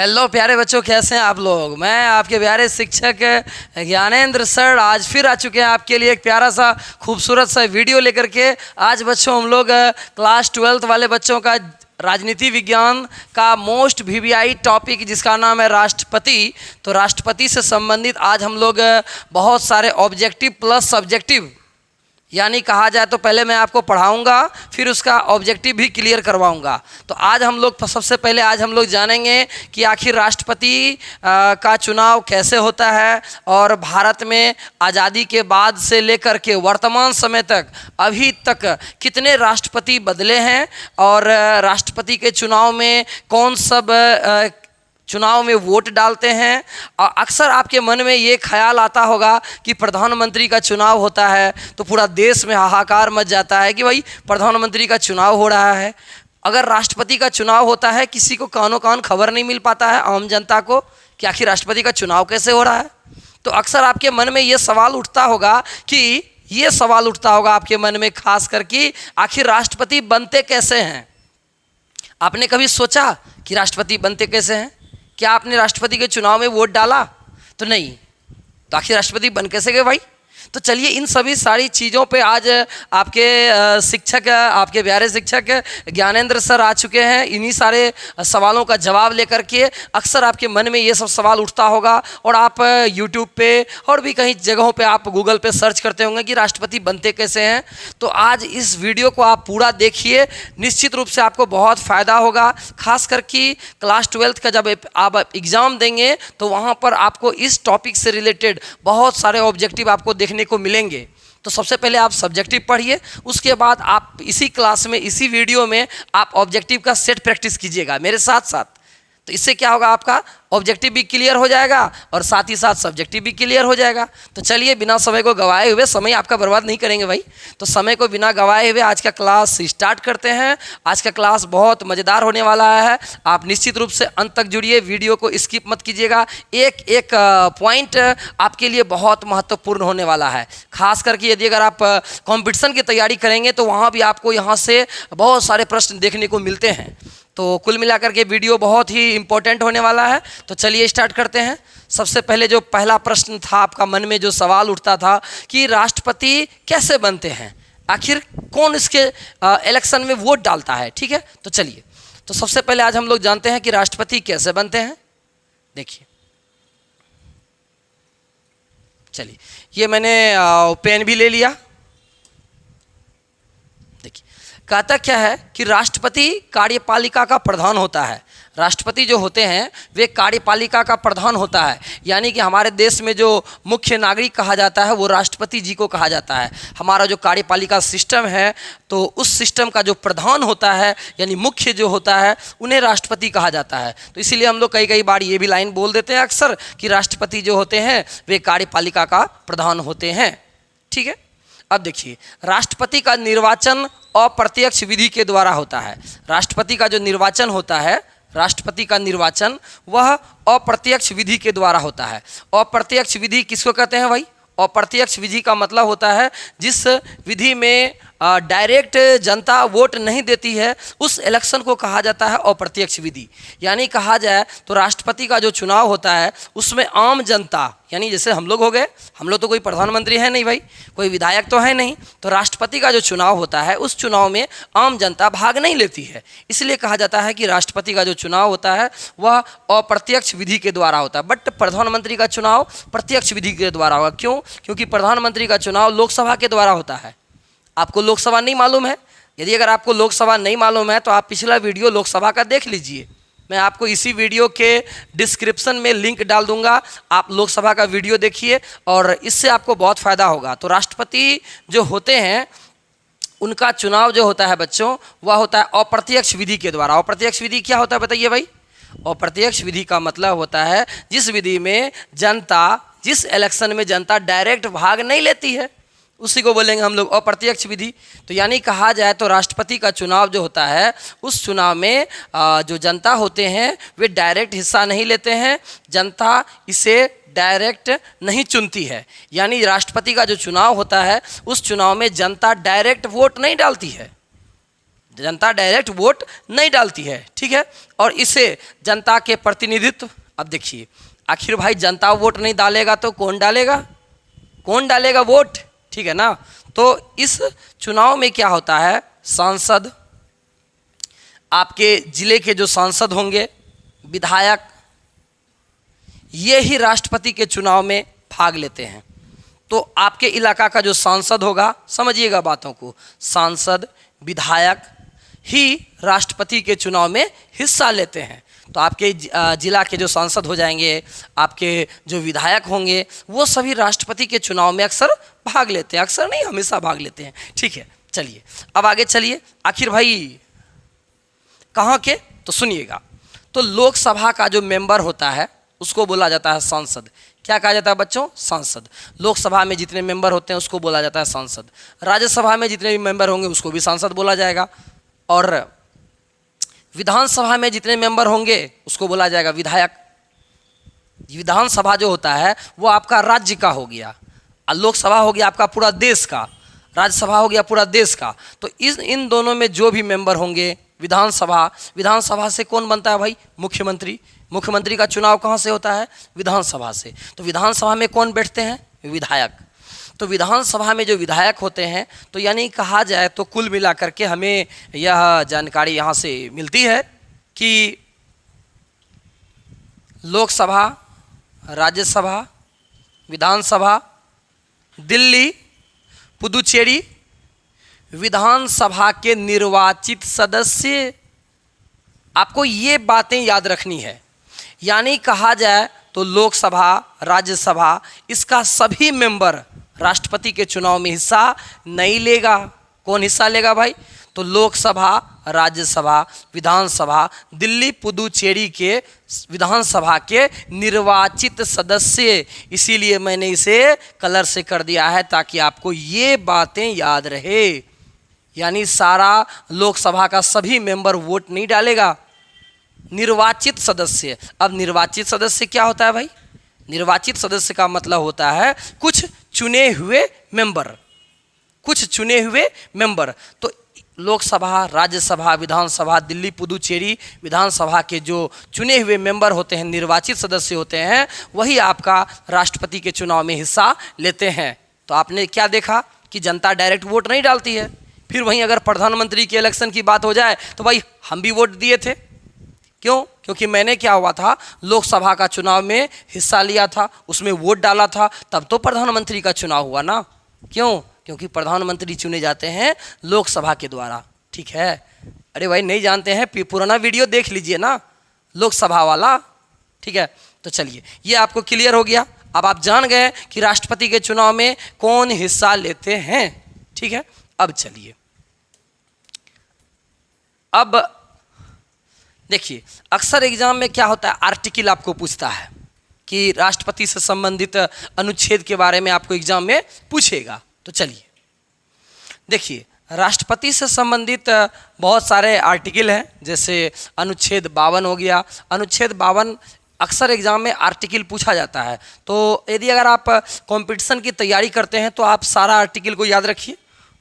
Hello प्यारे बच्चों, कैसे हैं आप लोग। मैं आपके प्यारे शिक्षक ज्ञानेंद्र सर आज फिर आ चुके हैं आपके लिए एक प्यारा सा खूबसूरत सा वीडियो लेकर के। आज बच्चों हम लोग क्लास 12th वाले बच्चों का राजनीति विज्ञान का मोस्ट वीवीआई टॉपिक जिसका नाम है राष्ट्रपति, तो राष्ट्रपति से संबंधित आज हम लोग बहुत सारे ऑब्जेक्टिव प्लस सब्जेक्टिव यानी कहा जाए तो पहले मैं आपको पढ़ाऊंगा फिर उसका ऑब्जेक्टिव भी क्लियर करवाऊंगा। तो आज हम लोग सबसे पहले आज हम लोग जानेंगे कि आखिर राष्ट्रपति का चुनाव कैसे होता है और भारत में आज़ादी के बाद से लेकर के वर्तमान समय तक अभी तक कितने राष्ट्रपति बदले हैं और राष्ट्रपति के चुनाव में कौन सब चुनाव में वोट डालते हैं। और अक्सर आपके मन में ये ख्याल आता होगा कि प्रधानमंत्री का चुनाव होता है तो पूरा देश में हाहाकार मच जाता है कि भाई प्रधानमंत्री का चुनाव हो रहा है। अगर राष्ट्रपति का चुनाव होता है किसी को कानो कान खबर नहीं मिल पाता है आम जनता को कि आखिर राष्ट्रपति का चुनाव कैसे हो रहा है। तो अक्सर आपके मन में ये सवाल उठता होगा आपके मन में खास करके आखिर राष्ट्रपति बनते कैसे हैं। आपने कभी सोचा कि राष्ट्रपति बनते कैसे हैं? क्या आपने राष्ट्रपति के चुनाव में वोट डाला? तो नहीं, तो आखिर राष्ट्रपति बन कैसे गए भाई? तो चलिए इन सभी सारी चीज़ों पे आज आपके शिक्षक आपके प्यारे शिक्षक ज्ञानेंद्र सर आ चुके हैं। इन्हीं सारे सवालों का जवाब लेकर के अक्सर आपके मन में ये सब सवाल उठता होगा और आप यूट्यूब पे और भी कई जगहों पे आप गूगल पे सर्च करते होंगे कि राष्ट्रपति बनते कैसे हैं। तो आज इस वीडियो को आप पूरा देखिए, निश्चित रूप से आपको बहुत फ़ायदा होगा। खास करके क्लास 12th का जब आप एग्ज़ाम देंगे तो वहाँ पर आपको इस टॉपिक से रिलेटेड बहुत सारे ऑब्जेक्टिव आपको देखने को मिलेंगे। तो सबसे पहले आप सब्जेक्टिव पढ़िए, उसके बाद आप इसी क्लास में इसी वीडियो में आप ऑब्जेक्टिव का सेट प्रैक्टिस कीजिएगा मेरे साथ साथ। तो इससे क्या होगा, आपका ऑब्जेक्टिव भी क्लियर हो जाएगा और साथ ही साथ सब्जेक्टिव भी क्लियर हो जाएगा। तो चलिए बिना समय को गवाए हुए, समय आपका बर्बाद नहीं करेंगे भाई, तो समय को बिना गवाए हुए आज का क्लास स्टार्ट करते हैं। आज का क्लास बहुत मज़ेदार होने वाला है। आप निश्चित रूप से अंत तक जुड़िए, वीडियो को स्किप मत कीजिएगा। एक एक पॉइंट आपके लिए बहुत महत्वपूर्ण होने वाला है। खास करके यदि अगर आप कॉम्पिटिशन की तैयारी करेंगे तो वहाँ भी आपको यहाँ से बहुत सारे प्रश्न देखने को मिलते हैं। तो कुल मिलाकर के वीडियो बहुत ही इम्पोर्टेंट होने वाला है। तो चलिए स्टार्ट करते हैं। सबसे पहले जो पहला प्रश्न था आपका मन में जो सवाल उठता था कि राष्ट्रपति कैसे बनते हैं, आखिर कौन इसके इलेक्शन में वोट डालता है। ठीक है, तो चलिए, तो सबसे पहले आज हम लोग जानते हैं कि राष्ट्रपति कैसे बनते हैं। देखिए, चलिए ये मैंने पेन भी ले लिया। कहता क्या है कि राष्ट्रपति कार्यपालिका का प्रधान होता है। राष्ट्रपति जो होते हैं वे कार्यपालिका का प्रधान होता है, यानी कि हमारे देश में जो मुख्य नागरिक कहा जाता है वो राष्ट्रपति जी को कहा जाता है। हमारा जो कार्यपालिका सिस्टम है तो उस सिस्टम का जो प्रधान होता है यानी मुख्य जो होता है उन्हें राष्ट्रपति कहा जाता है। तो इसीलिए हम लोग कई बार ये भी लाइन बोल देते हैं अक्सर कि राष्ट्रपति जो होते हैं वे कार्यपालिका का प्रधान होते हैं। ठीक है, अब देखिए, राष्ट्रपति का निर्वाचन अप्रत्यक्ष विधि के द्वारा होता है। राष्ट्रपति का जो निर्वाचन होता है, राष्ट्रपति का निर्वाचन वह अप्रत्यक्ष विधि के द्वारा होता है। अप्रत्यक्ष विधि किसको कहते हैं भाई? अप्रत्यक्ष विधि का मतलब होता है जिस विधि में डायरेक्ट जनता वोट नहीं देती है उस इलेक्शन को कहा जाता है अप्रत्यक्ष विधि। यानी कहा जाए तो राष्ट्रपति का जो चुनाव होता है उसमें आम जनता, यानी जैसे हम लोग हो गए, हम लोग तो कोई प्रधानमंत्री है नहीं भाई, कोई विधायक तो है नहीं, तो राष्ट्रपति का जो चुनाव होता है उस चुनाव में आम जनता भाग नहीं लेती है। इसलिए कहा जाता है कि राष्ट्रपति का जो चुनाव होता है वह अप्रत्यक्ष विधि के द्वारा होता है। बट प्रधानमंत्री का चुनाव प्रत्यक्ष विधि के द्वारा होगा। क्यों? क्योंकि प्रधानमंत्री का चुनाव लोकसभा के द्वारा होता है। आपको लोकसभा नहीं मालूम है? यदि अगर आपको लोकसभा नहीं मालूम है तो आप पिछला वीडियो लोकसभा का देख लीजिए। मैं आपको इसी वीडियो के डिस्क्रिप्शन में लिंक डाल दूंगा, आप लोकसभा का वीडियो देखिए और इससे आपको बहुत फ़ायदा होगा। तो राष्ट्रपति जो होते हैं उनका चुनाव जो होता है बच्चों वह होता है अप्रत्यक्ष विधि के द्वारा। अप्रत्यक्ष विधि क्या होता है बताइए भाई? अप्रत्यक्ष विधि का मतलब होता है जिस विधि में जनता, जिस इलेक्शन में जनता डायरेक्ट भाग नहीं लेती है उसी को बोलेंगे हम लोग अप्रत्यक्ष विधि। तो यानी कहा जाए तो राष्ट्रपति का चुनाव जो होता है उस चुनाव में जो जनता होते हैं वे डायरेक्ट हिस्सा नहीं लेते हैं, जनता इसे डायरेक्ट नहीं चुनती है। यानी राष्ट्रपति का जो चुनाव होता है उस चुनाव में जनता डायरेक्ट वोट नहीं डालती है। जनता डायरेक्ट वोट नहीं डालती है, ठीक है। और इसे जनता के प्रतिनिधित्व, अब देखिए आखिर भाई जनता वोट नहीं डालेगा तो कौन डालेगा, कौन डालेगा वोट, ठीक है ना। तो इस चुनाव में क्या होता है, सांसद, आपके जिले के जो सांसद होंगे, विधायक, ये ही राष्ट्रपति के चुनाव में भाग लेते हैं। तो आपके इलाका का जो सांसद होगा, समझिएगा बातों को, सांसद विधायक ही राष्ट्रपति के चुनाव में हिस्सा लेते हैं। तो आपके जिला के जो सांसद हो जाएंगे, आपके जो विधायक होंगे, वो सभी राष्ट्रपति के चुनाव में अक्सर भाग लेते हैं, अक्सर नहीं हमेशा भाग लेते हैं, ठीक है। चलिए अब आगे चलिए, आखिर भाई कहाँ के, तो सुनिएगा। तो लोकसभा का जो मेंबर होता है उसको बोला जाता है सांसद। क्या कहा जाता है बच्चों, सांसद। लोकसभा में जितने मेंबर होते हैं उसको बोला जाता है सांसद। राज्यसभा में जितने भी मेंबर होंगे उसको भी सांसद बोला जाएगा। और विधानसभा में जितने मेंबर होंगे उसको बोला जाएगा विधायक। विधानसभा जो होता है वो आपका राज्य का हो गया, और लोकसभा हो गया आपका पूरा देश का, राज्यसभा हो गया पूरा देश का। तो इन दोनों में जो भी मेंबर होंगे, विधानसभा से कौन बनता है भाई, मुख्यमंत्री। मुख्यमंत्री का चुनाव कहाँ से होता है, विधानसभा से। तो विधानसभा में कौन बैठते हैं, विधायक। तो विधानसभा में जो विधायक होते हैं, तो यानी कहा जाए तो कुल मिलाकर के हमें यह जानकारी यहाँ से मिलती है कि लोकसभा, राज्यसभा, विधानसभा, दिल्ली, पुदुचेरी, विधानसभा के निर्वाचित सदस्य, आपको ये बातें याद रखनी है। यानी कहा जाए तो लोकसभा, राज्यसभा, इसका सभी मेंबर राष्ट्रपति के चुनाव में हिस्सा नहीं लेगा। कौन हिस्सा लेगा भाई, तो लोकसभा, राज्यसभा, विधानसभा, दिल्ली, पुदुचेरी के विधानसभा के निर्वाचित सदस्य। इसीलिए मैंने इसे कलर से कर दिया है ताकि आपको ये बातें याद रहे। यानी सारा लोकसभा का सभी मेंबर वोट नहीं डालेगा, निर्वाचित सदस्य। अब निर्वाचित सदस्य क्या होता है भाई, निर्वाचित सदस्य का मतलब होता है कुछ चुने हुए मेंबर, कुछ चुने हुए मेंबर। तो लोकसभा, राज्यसभा, विधानसभा, दिल्ली, पुदुचेरी विधानसभा के जो चुने हुए मेंबर होते हैं, निर्वाचित सदस्य होते हैं, वही आपका राष्ट्रपति के चुनाव में हिस्सा लेते हैं। तो आपने क्या देखा कि जनता डायरेक्ट वोट नहीं डालती है। फिर वहीं अगर प्रधानमंत्री के इलेक्शन की बात हो जाए तो भाई हम भी वोट दिए थे। क्यों, क्योंकि मैंने क्या हुआ था, लोकसभा का चुनाव में हिस्सा लिया था, उसमें वोट डाला था, तब तो प्रधानमंत्री का चुनाव हुआ ना। क्यों, क्योंकि प्रधानमंत्री चुने जाते हैं लोकसभा के द्वारा, ठीक है। अरे भाई नहीं जानते हैं, पुराना वीडियो देख लीजिए ना, लोकसभा वाला, ठीक है। तो चलिए ये आपको क्लियर हो गया। अब आप जान गए कि राष्ट्रपति के चुनाव में कौन हिस्सा लेते हैं, ठीक है। अब चलिए, अब देखिए अक्सर एग्जाम में क्या होता है, आर्टिकल आपको पूछता है कि राष्ट्रपति से संबंधित अनुच्छेद के बारे में आपको एग्जाम में पूछेगा। तो चलिए देखिए, राष्ट्रपति से संबंधित बहुत सारे आर्टिकल हैं, जैसे अनुच्छेद 52 हो गया। अनुच्छेद 52 अक्सर एग्जाम में आर्टिकल पूछा जाता है। तो यदि अगर आप कंपटीशन की तैयारी करते हैं तो आप सारा आर्टिकल को याद रखिए।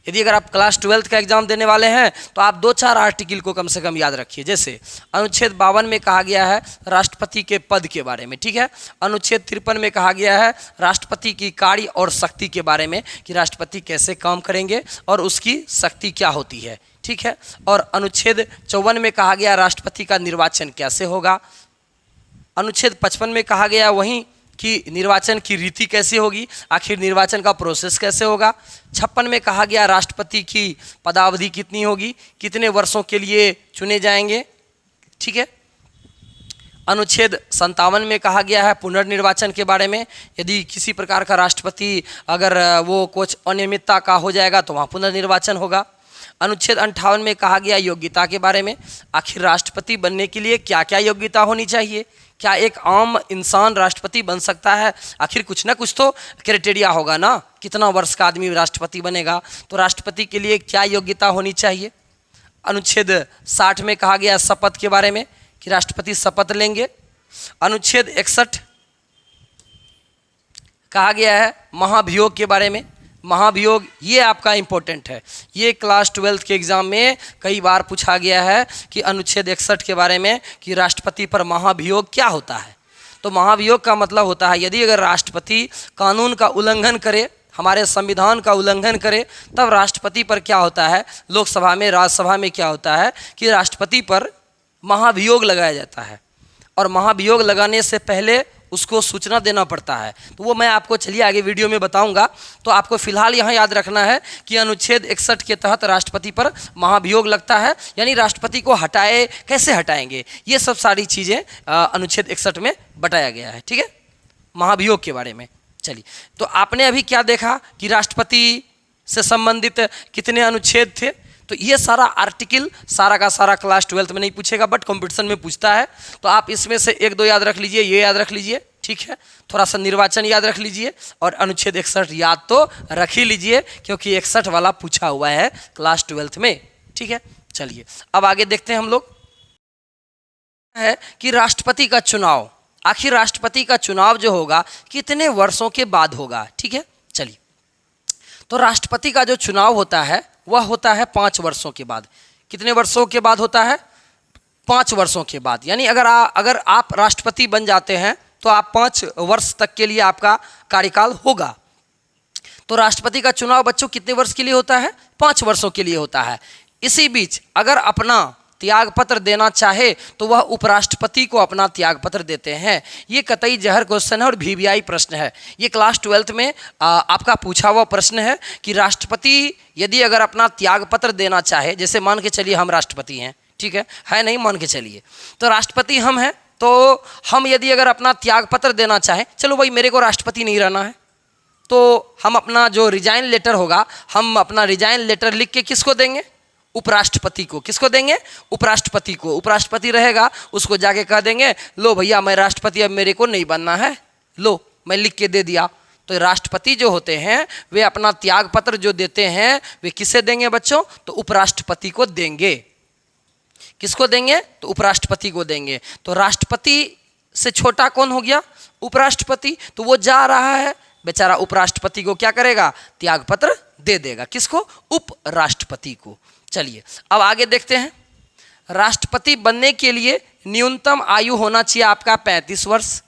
यदि अगर आप क्लास 12th का एग्जाम देने वाले हैं तो आप 2-4 आर्टिकल को कम से कम याद रखिए। जैसे अनुच्छेद 52 में कहा गया है राष्ट्रपति के पद के बारे में, ठीक है। अनुच्छेद 53 में कहा गया है राष्ट्रपति की कार्य और शक्ति के बारे में, कि राष्ट्रपति कैसे काम करेंगे और उसकी शक्ति क्या होती है, ठीक है। और अनुच्छेद 54 में कहा गया राष्ट्रपति का निर्वाचन कैसे होगा। अनुच्छेद 55 में कहा गया वहीं कि निर्वाचन की रीति कैसे होगी, आखिर निर्वाचन का प्रोसेस कैसे होगा। 56 में कहा गया राष्ट्रपति की पदावधि कितनी होगी, कितने वर्षों के लिए चुने जाएंगे, ठीक है। अनुच्छेद 57 में कहा गया है पुनर्निर्वाचन के बारे में, यदि किसी प्रकार का राष्ट्रपति अगर वो कुछ अनियमितता का हो जाएगा तो वहाँ पुनर्निर्वाचन होगा। अनुच्छेद 58 में कहा गया योग्यता के बारे में, आखिर राष्ट्रपति बनने के लिए क्या क्या योग्यता होनी चाहिए, क्या एक आम इंसान राष्ट्रपति बन सकता है, आखिर कुछ ना कुछ तो क्राइटेरिया होगा ना, कितना वर्ष का आदमी राष्ट्रपति बनेगा, तो राष्ट्रपति के लिए क्या योग्यता होनी चाहिए। अनुच्छेद 60 में कहा गया शपथ के बारे में, कि राष्ट्रपति शपथ लेंगे। अनुच्छेद 61 कहा गया है महाभियोग के बारे में, महाभियोग, ये आपका इंपॉर्टेंट है। ये क्लास 12 के एग्जाम में कई बार पूछा गया है कि अनुच्छेद 61 के बारे में कि राष्ट्रपति पर महाभियोग क्या होता है। तो महाभियोग का मतलब होता है यदि अगर राष्ट्रपति कानून का उल्लंघन करे, हमारे संविधान का उल्लंघन करे, तब राष्ट्रपति पर क्या होता है, लोकसभा में राज्यसभा में क्या होता है कि राष्ट्रपति पर महाभियोग लगाया जाता है। और महाभियोग लगाने से पहले उसको सूचना देना पड़ता है। तो वो मैं आपको चलिए आगे वीडियो में बताऊंगा। तो आपको फिलहाल यहाँ याद रखना है कि अनुच्छेद 61 के तहत राष्ट्रपति पर महाभियोग लगता है, यानी राष्ट्रपति को हटाए, कैसे हटाएंगे, ये सब सारी चीज़ें अनुच्छेद 61 में बताया गया है। ठीक है, महाभियोग के बारे में। चलिए, तो आपने अभी क्या देखा कि राष्ट्रपति से संबंधित कितने अनुच्छेद थे। तो ये सारा आर्टिकल सारा का सारा क्लास 12 में नहीं पूछेगा, बट कंपटीशन में पूछता है। तो आप इसमें से एक दो याद रख लीजिए, ये याद रख लीजिए, ठीक है। थोड़ा सा निर्वाचन याद रख लीजिए और अनुच्छेद 61 याद तो रख ही लीजिए, क्योंकि 61 वाला पूछा हुआ है क्लास 12 में। ठीक है, चलिए अब आगे देखते हैं हम लोग। है कि राष्ट्रपति का चुनाव, आखिर राष्ट्रपति का चुनाव जो होगा कितने वर्षों के बाद होगा। ठीक है, चलिए, तो राष्ट्रपति का जो चुनाव होता है वह होता है 5 वर्षों के बाद। कितने वर्षों के बाद होता है? 5 वर्षों के बाद। यानी अगर आप राष्ट्रपति बन जाते हैं तो आप 5 वर्ष तक के लिए आपका कार्यकाल होगा। तो राष्ट्रपति का चुनाव बच्चों कितने वर्ष के लिए होता है? 5 वर्षों के लिए होता है। इसी बीच अगर अपना त्यागपत्र देना चाहे तो वह उपराष्ट्रपति को अपना त्यागपत्र देते हैं। ये कतई जहर क्वेश्चन है और वीवीआई प्रश्न है। ये क्लास 12 में आपका पूछा हुआ प्रश्न है कि राष्ट्रपति यदि अगर अपना त्यागपत्र देना चाहे, जैसे मान के चलिए हम राष्ट्रपति हैं, ठीक है नहीं, मान के चलिए तो राष्ट्रपति हम हैं, तो हम यदि अगर अपना त्यागपत्र देना चाहें, चलो भाई मेरे को राष्ट्रपति नहीं रहना है, तो हम अपना जो रिजाइन लेटर होगा, हम अपना रिजाइन लेटर लिख के किसको देंगे? उपराष्ट्रपति को। किसको देंगे? उपराष्ट्रपति को। उपराष्ट्रपति रहेगा, उसको जाके कह देंगे लो भैया मैं राष्ट्रपति अब मेरे को नहीं बनना है, लो मैं लिख के दे दिया। तो राष्ट्रपति जो होते हैं वे अपना त्यागपत्र जो देते हैं वे किसे देंगे बच्चों? तो उपराष्ट्रपति को देंगे। किसको देंगे? तो उपराष्ट्रपति को देंगे। तो राष्ट्रपति से छोटा कौन हो गया? उपराष्ट्रपति। तो वो जा रहा है बेचारा, उपराष्ट्रपति को क्या करेगा? त्यागपत्र दे देगा। किसको? उपराष्ट्रपति को। चलिए अब आगे देखते हैं। राष्ट्रपति बनने के लिए न्यूनतम आयु होना चाहिए आपका 35 वर्ष।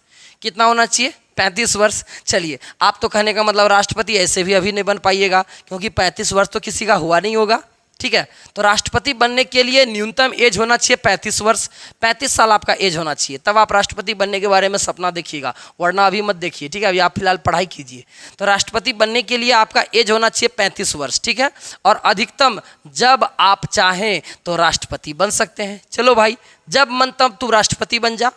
कितना होना चाहिए? 35 वर्ष। चलिए, आप तो कहने का मतलब राष्ट्रपति ऐसे भी अभी नहीं बन पाइएगा, क्योंकि 35 वर्ष तो किसी का हुआ नहीं होगा। ठीक है, तो राष्ट्रपति बनने के लिए न्यूनतम एज होना चाहिए 35 वर्ष। 35 साल आपका एज होना चाहिए, तब आप राष्ट्रपति बनने के बारे में सपना देखिएगा, वरना अभी मत देखिए। ठीक है, अभी आप फिलहाल पढ़ाई कीजिए। तो राष्ट्रपति बनने के लिए आपका एज होना चाहिए 35 वर्ष। ठीक है, और अधिकतम जब आप चाहें तो राष्ट्रपति बन सकते हैं। चलो भाई, जब मन तब तू राष्ट्रपति बन जा,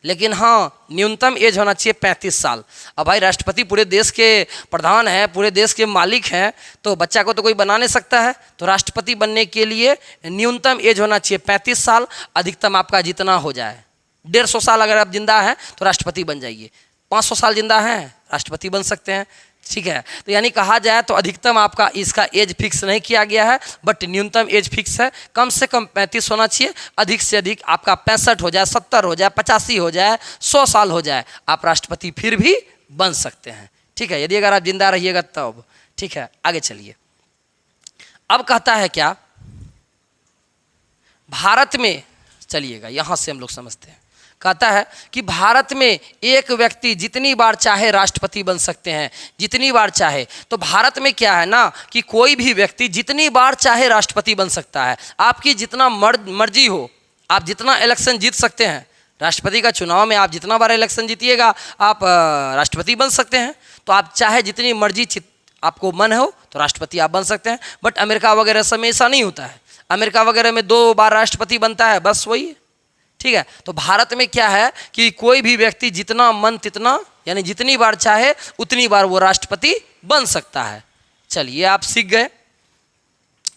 लेकिन हाँ न्यूनतम एज होना चाहिए 35 साल। अब भाई राष्ट्रपति पूरे देश के प्रधान हैं, पूरे देश के मालिक हैं, तो बच्चा को तो कोई बना नहीं सकता है। तो राष्ट्रपति बनने के लिए न्यूनतम एज होना चाहिए 35 साल, अधिकतम आपका जितना हो जाए। 150 साल अगर आप जिंदा हैं तो राष्ट्रपति बन जाइए, 500 साल जिंदा हैं राष्ट्रपति बन सकते हैं। ठीक है, तो यानी कहा जाए तो अधिकतम आपका इसका एज फिक्स नहीं किया गया है, बट न्यूनतम एज फिक्स है। कम से कम 35 होना चाहिए, अधिक से अधिक आपका 65 हो जाए, 70 हो जाए, 85 हो जाए, 100 साल हो जाए, आप राष्ट्रपति फिर भी बन सकते हैं। ठीक है, यदि अगर आप जिंदा रहिएगा तब। ठीक है, आगे चलिए। अब कहता है क्या, भारत में, चलिएगा यहाँ से हम लोग समझते हैं। कहता है कि भारत में एक व्यक्ति जितनी बार चाहे राष्ट्रपति बन सकते हैं, जितनी बार चाहे। तो भारत में क्या है ना कि कोई भी व्यक्ति जितनी बार चाहे राष्ट्रपति बन सकता है। आपकी जितना मर्जी हो, आप जितना इलेक्शन जीत सकते हैं। राष्ट्रपति का चुनाव में आप जितना बार इलेक्शन जीतिएगा आप राष्ट्रपति बन सकते हैं। तो आप चाहे जितनी मर्जी आपको मन हो तो राष्ट्रपति आप बन सकते हैं। बट अमेरिका वगैरह सब में ऐसा नहीं होता है। अमेरिका वगैरह में 2 बार राष्ट्रपति बनता है, बस वही। ठीक है, तो भारत में क्या है कि कोई भी व्यक्ति जितना मन तितना, यानी जितनी बार चाहे उतनी बार वो राष्ट्रपति बन सकता है। चलिए आप सीख गए।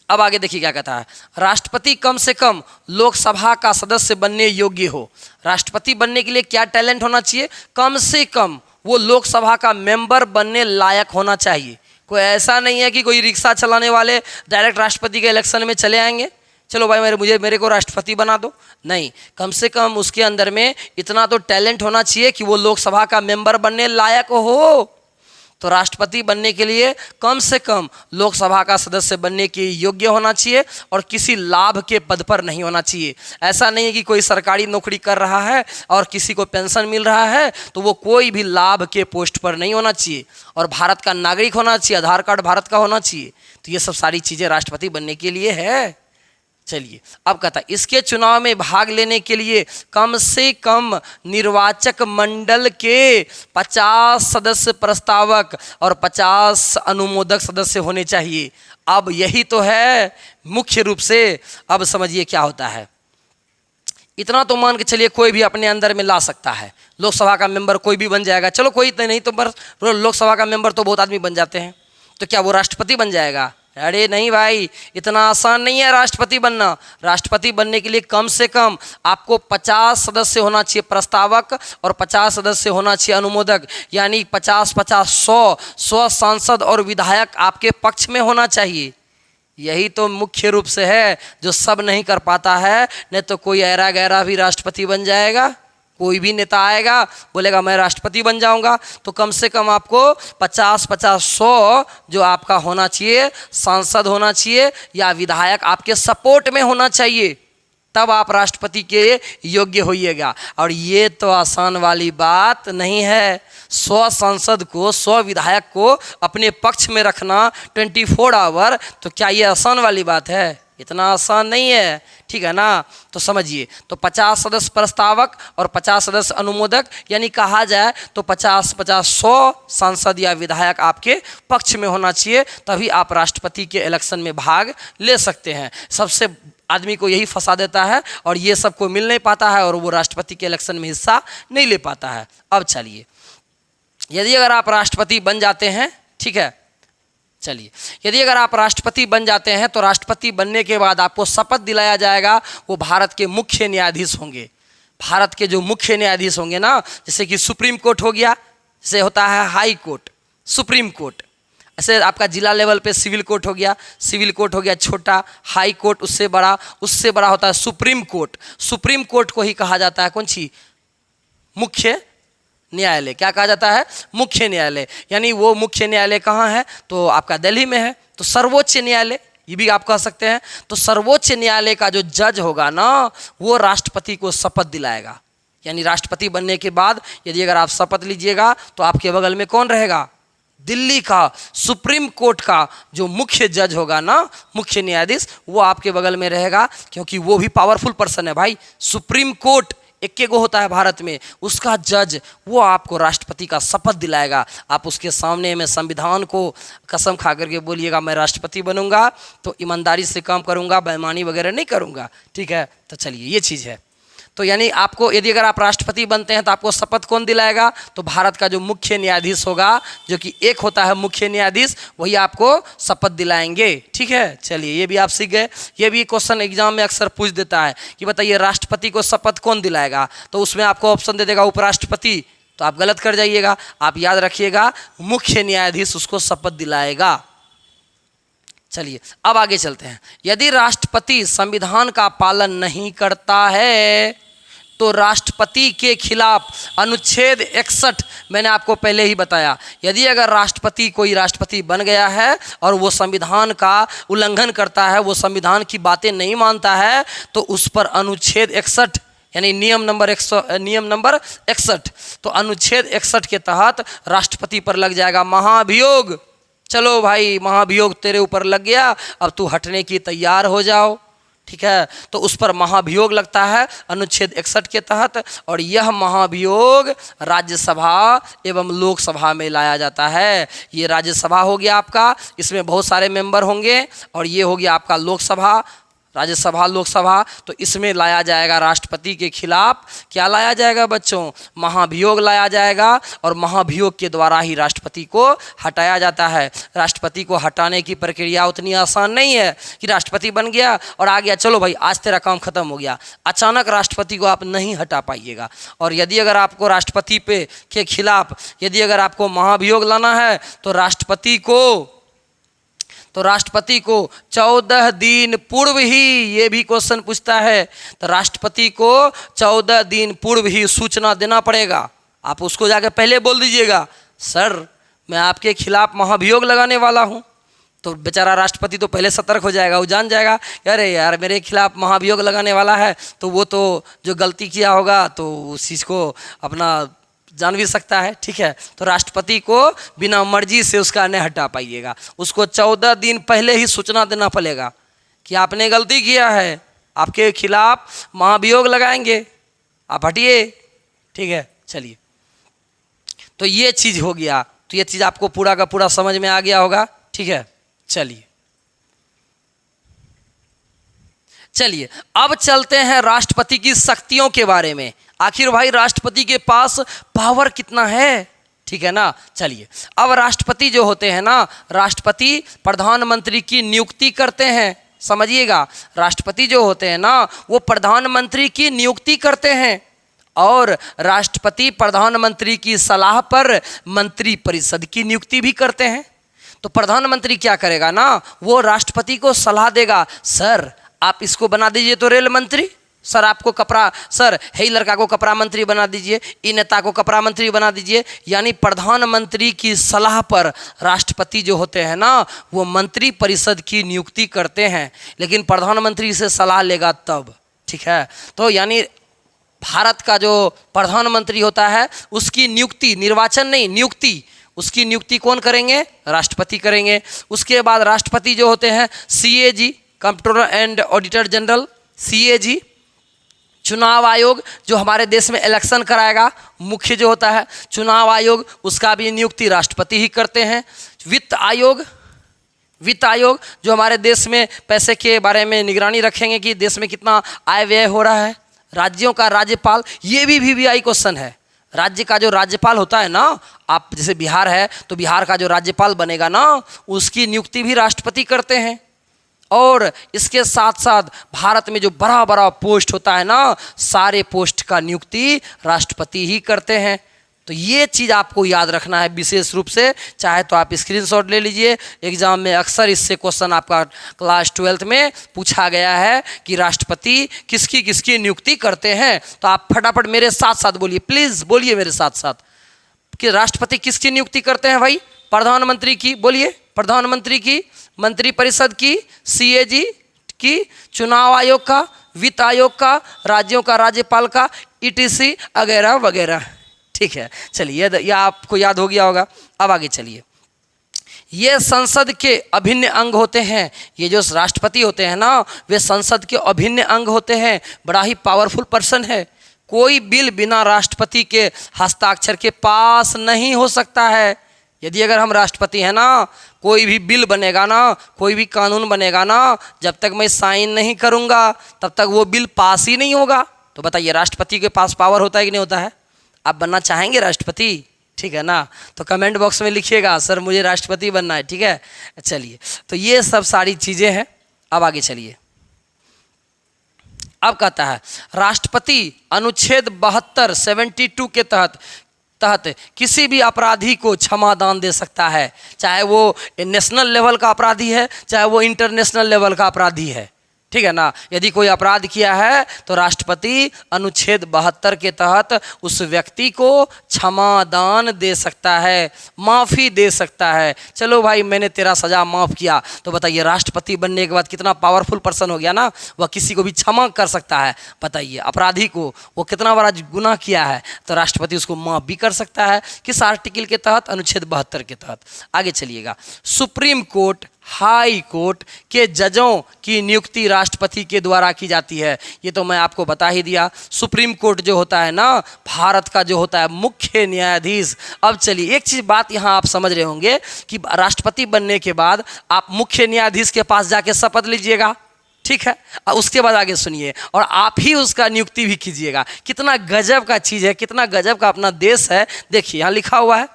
अब आगे देखिए क्या कहता है। राष्ट्रपति कम से कम लोकसभा का सदस्य बनने योग्य हो। राष्ट्रपति बनने के लिए क्या टैलेंट होना चाहिए? कम से कम वो लोकसभा का मेंबर बनने लायक होना चाहिए। कोई ऐसा नहीं है कि कोई रिक्शा चलाने वाले डायरेक्ट राष्ट्रपति के इलेक्शन में चले आएंगे, चलो भाई मेरे को राष्ट्रपति बना दो। नहीं, कम से कम उसके अंदर में इतना तो टैलेंट होना चाहिए कि वो लोकसभा का मेंबर बनने लायक हो। तो राष्ट्रपति बनने के लिए कम से कम लोकसभा का सदस्य बनने के योग्य होना चाहिए और किसी लाभ के पद पर नहीं होना चाहिए। ऐसा नहीं है कि कोई सरकारी नौकरी कर रहा है और किसी को पेंशन मिल रहा है तो वो कोई भी लाभ के पोस्ट पर नहीं होना चाहिए और भारत का नागरिक होना चाहिए, आधार कार्ड भारत का होना चाहिए। तो ये सब सारी चीज़ें राष्ट्रपति बनने के लिए है। चलिए अब कहता है इसके चुनाव में भाग लेने के लिए कम से कम निर्वाचक मंडल के 50 सदस्य प्रस्तावक और 50 अनुमोदक सदस्य होने चाहिए। अब यही तो है मुख्य रूप से। अब समझिए क्या होता है। इतना तो मान के चलिए कोई भी अपने अंदर में ला सकता है। लोकसभा का मेंबर कोई भी बन जाएगा, चलो कोई नहीं तो पर लोकसभा का मेंबर तो बहुत आदमी बन जाते हैं, तो क्या वो राष्ट्रपति बन जाएगा? अरे नहीं भाई, इतना आसान नहीं है राष्ट्रपति बनना। राष्ट्रपति बनने के लिए कम से कम आपको 50 सदस्य होना चाहिए प्रस्तावक और 50 सदस्य होना चाहिए अनुमोदक, यानी 50-50 100 सांसद और विधायक आपके पक्ष में होना चाहिए। यही तो मुख्य रूप से है जो सब नहीं कर पाता है। नहीं तो कोई ऐरा गैरा भी राष्ट्रपति बन जाएगा, कोई भी नेता आएगा बोलेगा मैं राष्ट्रपति बन जाऊंगा, तो कम से कम आपको 50-50 100 जो आपका होना चाहिए, सांसद होना चाहिए या विधायक आपके सपोर्ट में होना चाहिए, तब आप राष्ट्रपति के योग्य होइएगा। और ये तो आसान वाली बात नहीं है। 100 सांसद को 100 विधायक को अपने पक्ष में रखना 24 आवर, तो क्या ये आसान वाली बात है? इतना आसान नहीं है, ठीक है ना। तो समझिए, तो 50 सदस्य प्रस्तावक और 50 सदस्य अनुमोदक, यानी कहा जाए तो 50-50 100 सांसद या विधायक आपके पक्ष में होना चाहिए, तभी आप राष्ट्रपति के इलेक्शन में भाग ले सकते हैं। सबसे आदमी को यही फंसा देता है और ये सबको मिल नहीं पाता है और वो राष्ट्रपति के इलेक्शन में हिस्सा नहीं ले पाता है। अब चलिए, यदि अगर आप राष्ट्रपति बन जाते हैं, ठीक है, चलिए यदि अगर आप राष्ट्रपति बन जाते हैं तो राष्ट्रपति बनने के बाद आपको शपथ दिलाया जाएगा। वो भारत के मुख्य न्यायाधीश होंगे। भारत के जो मुख्य न्यायाधीश होंगे ना, जैसे कि सुप्रीम कोर्ट हो गया, जैसे होता है हाई कोर्ट, सुप्रीम कोर्ट, ऐसे आपका जिला लेवल पे सिविल कोर्ट हो गया, सिविल कोर्ट हो गया छोटा, हाई कोर्ट उससे बड़ा होता है सुप्रीम कोर्ट। सुप्रीम कोर्ट को ही कहा जाता है कौन सी? मुख्य न्यायालय। क्या कहा जाता है? मुख्य न्यायालय। यानी वो मुख्य न्यायालय कहाँ है? तो आपका दिल्ली में है। तो सर्वोच्च न्यायालय ये भी आप कह सकते हैं। तो सर्वोच्च न्यायालय का जो जज होगा ना, वो राष्ट्रपति को शपथ दिलाएगा। यानी राष्ट्रपति बनने के बाद यदि अगर आप शपथ लीजिएगा तो आपके बगल में कौन रहेगा? दिल्ली का सुप्रीम कोर्ट का जो मुख्य जज होगा ना, मुख्य न्यायाधीश, वो आपके बगल में रहेगा, क्योंकि वो भी पावरफुल पर्सन है भाई। सुप्रीम कोर्ट एक गो होता है भारत में, उसका जज वो आपको राष्ट्रपति का शपथ दिलाएगा। आप उसके सामने में संविधान को कसम खा करके बोलिएगा मैं राष्ट्रपति बनूंगा तो ईमानदारी से काम करूंगा, बेईमानी वगैरह नहीं करूंगा, ठीक है। तो चलिए ये चीज़ है। तो यानी आपको यदि अगर आप राष्ट्रपति बनते हैं तो आपको शपथ कौन दिलाएगा? तो भारत का जो मुख्य न्यायाधीश होगा, जो कि एक होता है मुख्य न्यायाधीश, वही आपको शपथ दिलाएंगे, ठीक है। चलिए ये भी आप सीख गए। ये भी क्वेश्चन एग्जाम में अक्सर पूछ देता है कि बताइए राष्ट्रपति को शपथ कौन दिलाएगा? तो उसमें आपको ऑप्शन दे देगा उपराष्ट्रपति, तो आप गलत कर जाइएगा। आप याद रखिएगा मुख्य न्यायाधीश उसको शपथ दिलाएगा। चलिए अब आगे चलते हैं। यदि राष्ट्रपति संविधान का पालन नहीं करता है तो राष्ट्रपति के खिलाफ अनुच्छेद 61, मैंने आपको पहले ही बताया, यदि अगर राष्ट्रपति कोई राष्ट्रपति बन गया है और वो संविधान का उल्लंघन करता है, वो संविधान की बातें नहीं मानता है, तो उस पर अनुच्छेद 61 यानी नियम नंबर 61, तो अनुच्छेद 61 के तहत राष्ट्रपति पर लग जाएगा महाभियोग। चलो भाई महाभियोग तेरे ऊपर लग गया, अब तू हटने की तैयार हो जाओ, ठीक है। तो उस पर महाभियोग लगता है अनुच्छेद 61 के तहत, और यह महाभियोग राज्यसभा एवं लोकसभा में लाया जाता है। ये राज्यसभा हो गया आपका, इसमें बहुत सारे मेंबर होंगे, और ये हो गया आपका लोकसभा, राज्यसभा लोकसभा। तो इसमें लाया जाएगा राष्ट्रपति के खिलाफ, क्या लाया जाएगा बच्चों? महाभियोग लाया जाएगा, और महाभियोग के द्वारा ही राष्ट्रपति को हटाया जाता है। राष्ट्रपति को हटाने की प्रक्रिया उतनी आसान नहीं है कि राष्ट्रपति बन गया और आ गया, चलो भाई आज तेरा काम खत्म हो गया। अचानक राष्ट्रपति को आप नहीं हटा पाइएगा। और यदि अगर आपको राष्ट्रपति के खिलाफ यदि अगर आपको महाभियोग लाना है तो राष्ट्रपति को 14 दिन पूर्व ही, ये भी क्वेश्चन पूछता है, तो राष्ट्रपति को 14 दिन पूर्व ही सूचना देना पड़ेगा। आप उसको जाके पहले बोल दीजिएगा, सर मैं आपके खिलाफ महाभियोग लगाने वाला हूँ, तो बेचारा राष्ट्रपति तो पहले सतर्क हो जाएगा, वो जान जाएगा अरे यार मेरे खिलाफ महाभियोग लगाने वाला है, तो वो तो जो गलती किया होगा तो उस चीज़ को अपना जान भी सकता है। ठीक है, तो राष्ट्रपति को बिना मर्जी से उसका नहीं हटा पाइएगा, उसको 14 दिन पहले ही सूचना देना पड़ेगा कि आपने गलती किया है, आपके खिलाफ महाभियोग लगाएंगे, आप हटिए। ठीक है, चलिए, तो ये चीज़ हो गया, तो ये चीज़ आपको पूरा का पूरा समझ में आ गया होगा। ठीक है, चलिए चलिए अब चलते हैं राष्ट्रपति की शक्तियों के बारे में। आखिर भाई राष्ट्रपति के पास पावर कितना है, ठीक है ना। चलिए, अब राष्ट्रपति जो होते हैं ना, राष्ट्रपति प्रधानमंत्री की नियुक्ति करते हैं। समझिएगा, राष्ट्रपति जो होते हैं ना वो प्रधानमंत्री की नियुक्ति करते हैं, और राष्ट्रपति प्रधानमंत्री की सलाह पर मंत्री परिषद की नियुक्ति भी करते हैं। तो प्रधानमंत्री क्या करेगा ना, वो राष्ट्रपति को सलाह देगा, सर आप इसको बना दीजिए तो रेल मंत्री, सर आपको कपड़ा, सर हे लड़का को कपड़ा मंत्री बना दीजिए, इ नेता को कपड़ा मंत्री बना दीजिए। यानी प्रधानमंत्री की सलाह पर राष्ट्रपति जो होते हैं ना वो मंत्री परिषद की नियुक्ति करते हैं, लेकिन प्रधानमंत्री से सलाह लेगा तब। ठीक है, तो यानी भारत का जो प्रधानमंत्री होता है उसकी नियुक्ति, निर्वाचन नहीं नियुक्ति, उसकी नियुक्ति कौन करेंगे, राष्ट्रपति करेंगे। उसके बाद राष्ट्रपति जो होते हैं CAG, controller and auditor general, CAG। चुनाव आयोग जो हमारे देश में इलेक्शन कराएगा, मुख्य जो होता है चुनाव आयोग, उसका भी नियुक्ति राष्ट्रपति ही करते हैं। वित्त आयोग, वित्त आयोग जो हमारे देश में पैसे के बारे में निगरानी रखेंगे कि देश में कितना आय व्यय हो रहा है। राज्यों का राज्यपाल, ये भी VVI क्वेश्चन है। राज्य का जो राज्यपाल होता है ना, आप जैसे बिहार है तो बिहार का जो राज्यपाल बनेगा ना उसकी नियुक्ति भी राष्ट्रपति करते हैं। और इसके साथ साथ भारत में जो बड़ा बड़ा पोस्ट होता है ना, सारे पोस्ट का नियुक्ति राष्ट्रपति ही करते हैं। तो ये चीज़ आपको याद रखना है विशेष रूप से, चाहे तो आप स्क्रीनशॉट ले लीजिए, एग्जाम में अक्सर इससे क्वेश्चन आपका क्लास 12th में पूछा गया है कि राष्ट्रपति किसकी किसकी नियुक्ति करते हैं। तो आप फटाफट मेरे साथ साथ बोलिए, प्लीज़ बोलिए मेरे साथ साथ कि राष्ट्रपति किसकी नियुक्ति करते हैं भाई, प्रधानमंत्री की, बोलिए प्रधानमंत्री की, मंत्री परिषद की, CAG की, चुनाव आयोग का, वित्त आयोग का, राज्यों का राज्यपाल का, ETC वगैरह वगैरह। ठीक है, चलिए यह आपको याद हो गया होगा। अब आगे चलिए, ये संसद के अभिन्न अंग होते हैं। ये जो राष्ट्रपति होते हैं ना वे संसद के अभिन्न अंग होते हैं, बड़ा ही पावरफुल पर्सन है। कोई बिल बिना राष्ट्रपति के हस्ताक्षर के पास नहीं हो सकता है। यदि अगर हम राष्ट्रपति हैं ना, कोई भी बिल बनेगा ना, कोई भी कानून बनेगा ना, जब तक मैं साइन नहीं करूँगा तब तक वो बिल पास ही नहीं होगा। तो बताइए राष्ट्रपति के पास पावर होता है कि नहीं होता है। आप बनना चाहेंगे राष्ट्रपति, ठीक है ना, तो कमेंट बॉक्स में लिखिएगा सर मुझे राष्ट्रपति बनना है। ठीक है, चलिए, तो ये सब सारी चीज़ें हैं। अब आगे चलिए, अब कहता है राष्ट्रपति अनुच्छेद 72 के तहत किसी भी अपराधी को क्षमा दान दे सकता है, चाहे वो नेशनल लेवल का अपराधी है, चाहे वो इंटरनेशनल लेवल का अपराधी है। ठीक है ना, यदि कोई अपराध किया है तो राष्ट्रपति अनुच्छेद 72 के तहत उस व्यक्ति को क्षमा दान दे सकता है, माफ़ी दे सकता है। चलो भाई मैंने तेरा सज़ा माफ़ किया, तो बताइए राष्ट्रपति बनने के बाद कितना पावरफुल पर्सन हो गया ना, वह किसी को भी क्षमा कर सकता है। बताइए अपराधी को वो कितना बड़ा गुनाह किया है तो राष्ट्रपति उसको माफ़ भी कर सकता है। किस आर्टिकल के तहत, अनुच्छेद 72 के तहत। आगे चलिएगा, सुप्रीम कोर्ट, हाई कोर्ट के जजों की नियुक्ति राष्ट्रपति के द्वारा की जाती है। ये तो मैं आपको बता ही दिया। सुप्रीम कोर्ट जो होता है ना भारत का जो होता है मुख्य न्यायाधीश। अब चलिए एक चीज़ बात यहाँ आप समझ रहे होंगे कि राष्ट्रपति बनने के बाद आप मुख्य न्यायाधीश के पास जाके शपथ लीजिएगा, ठीक है, उसके बाद आगे सुनिए, और आप ही उसका नियुक्ति भी कीजिएगा। कितना गजब का चीज़ है, कितना गजब का अपना देश है। देखिए यहाँ लिखा हुआ है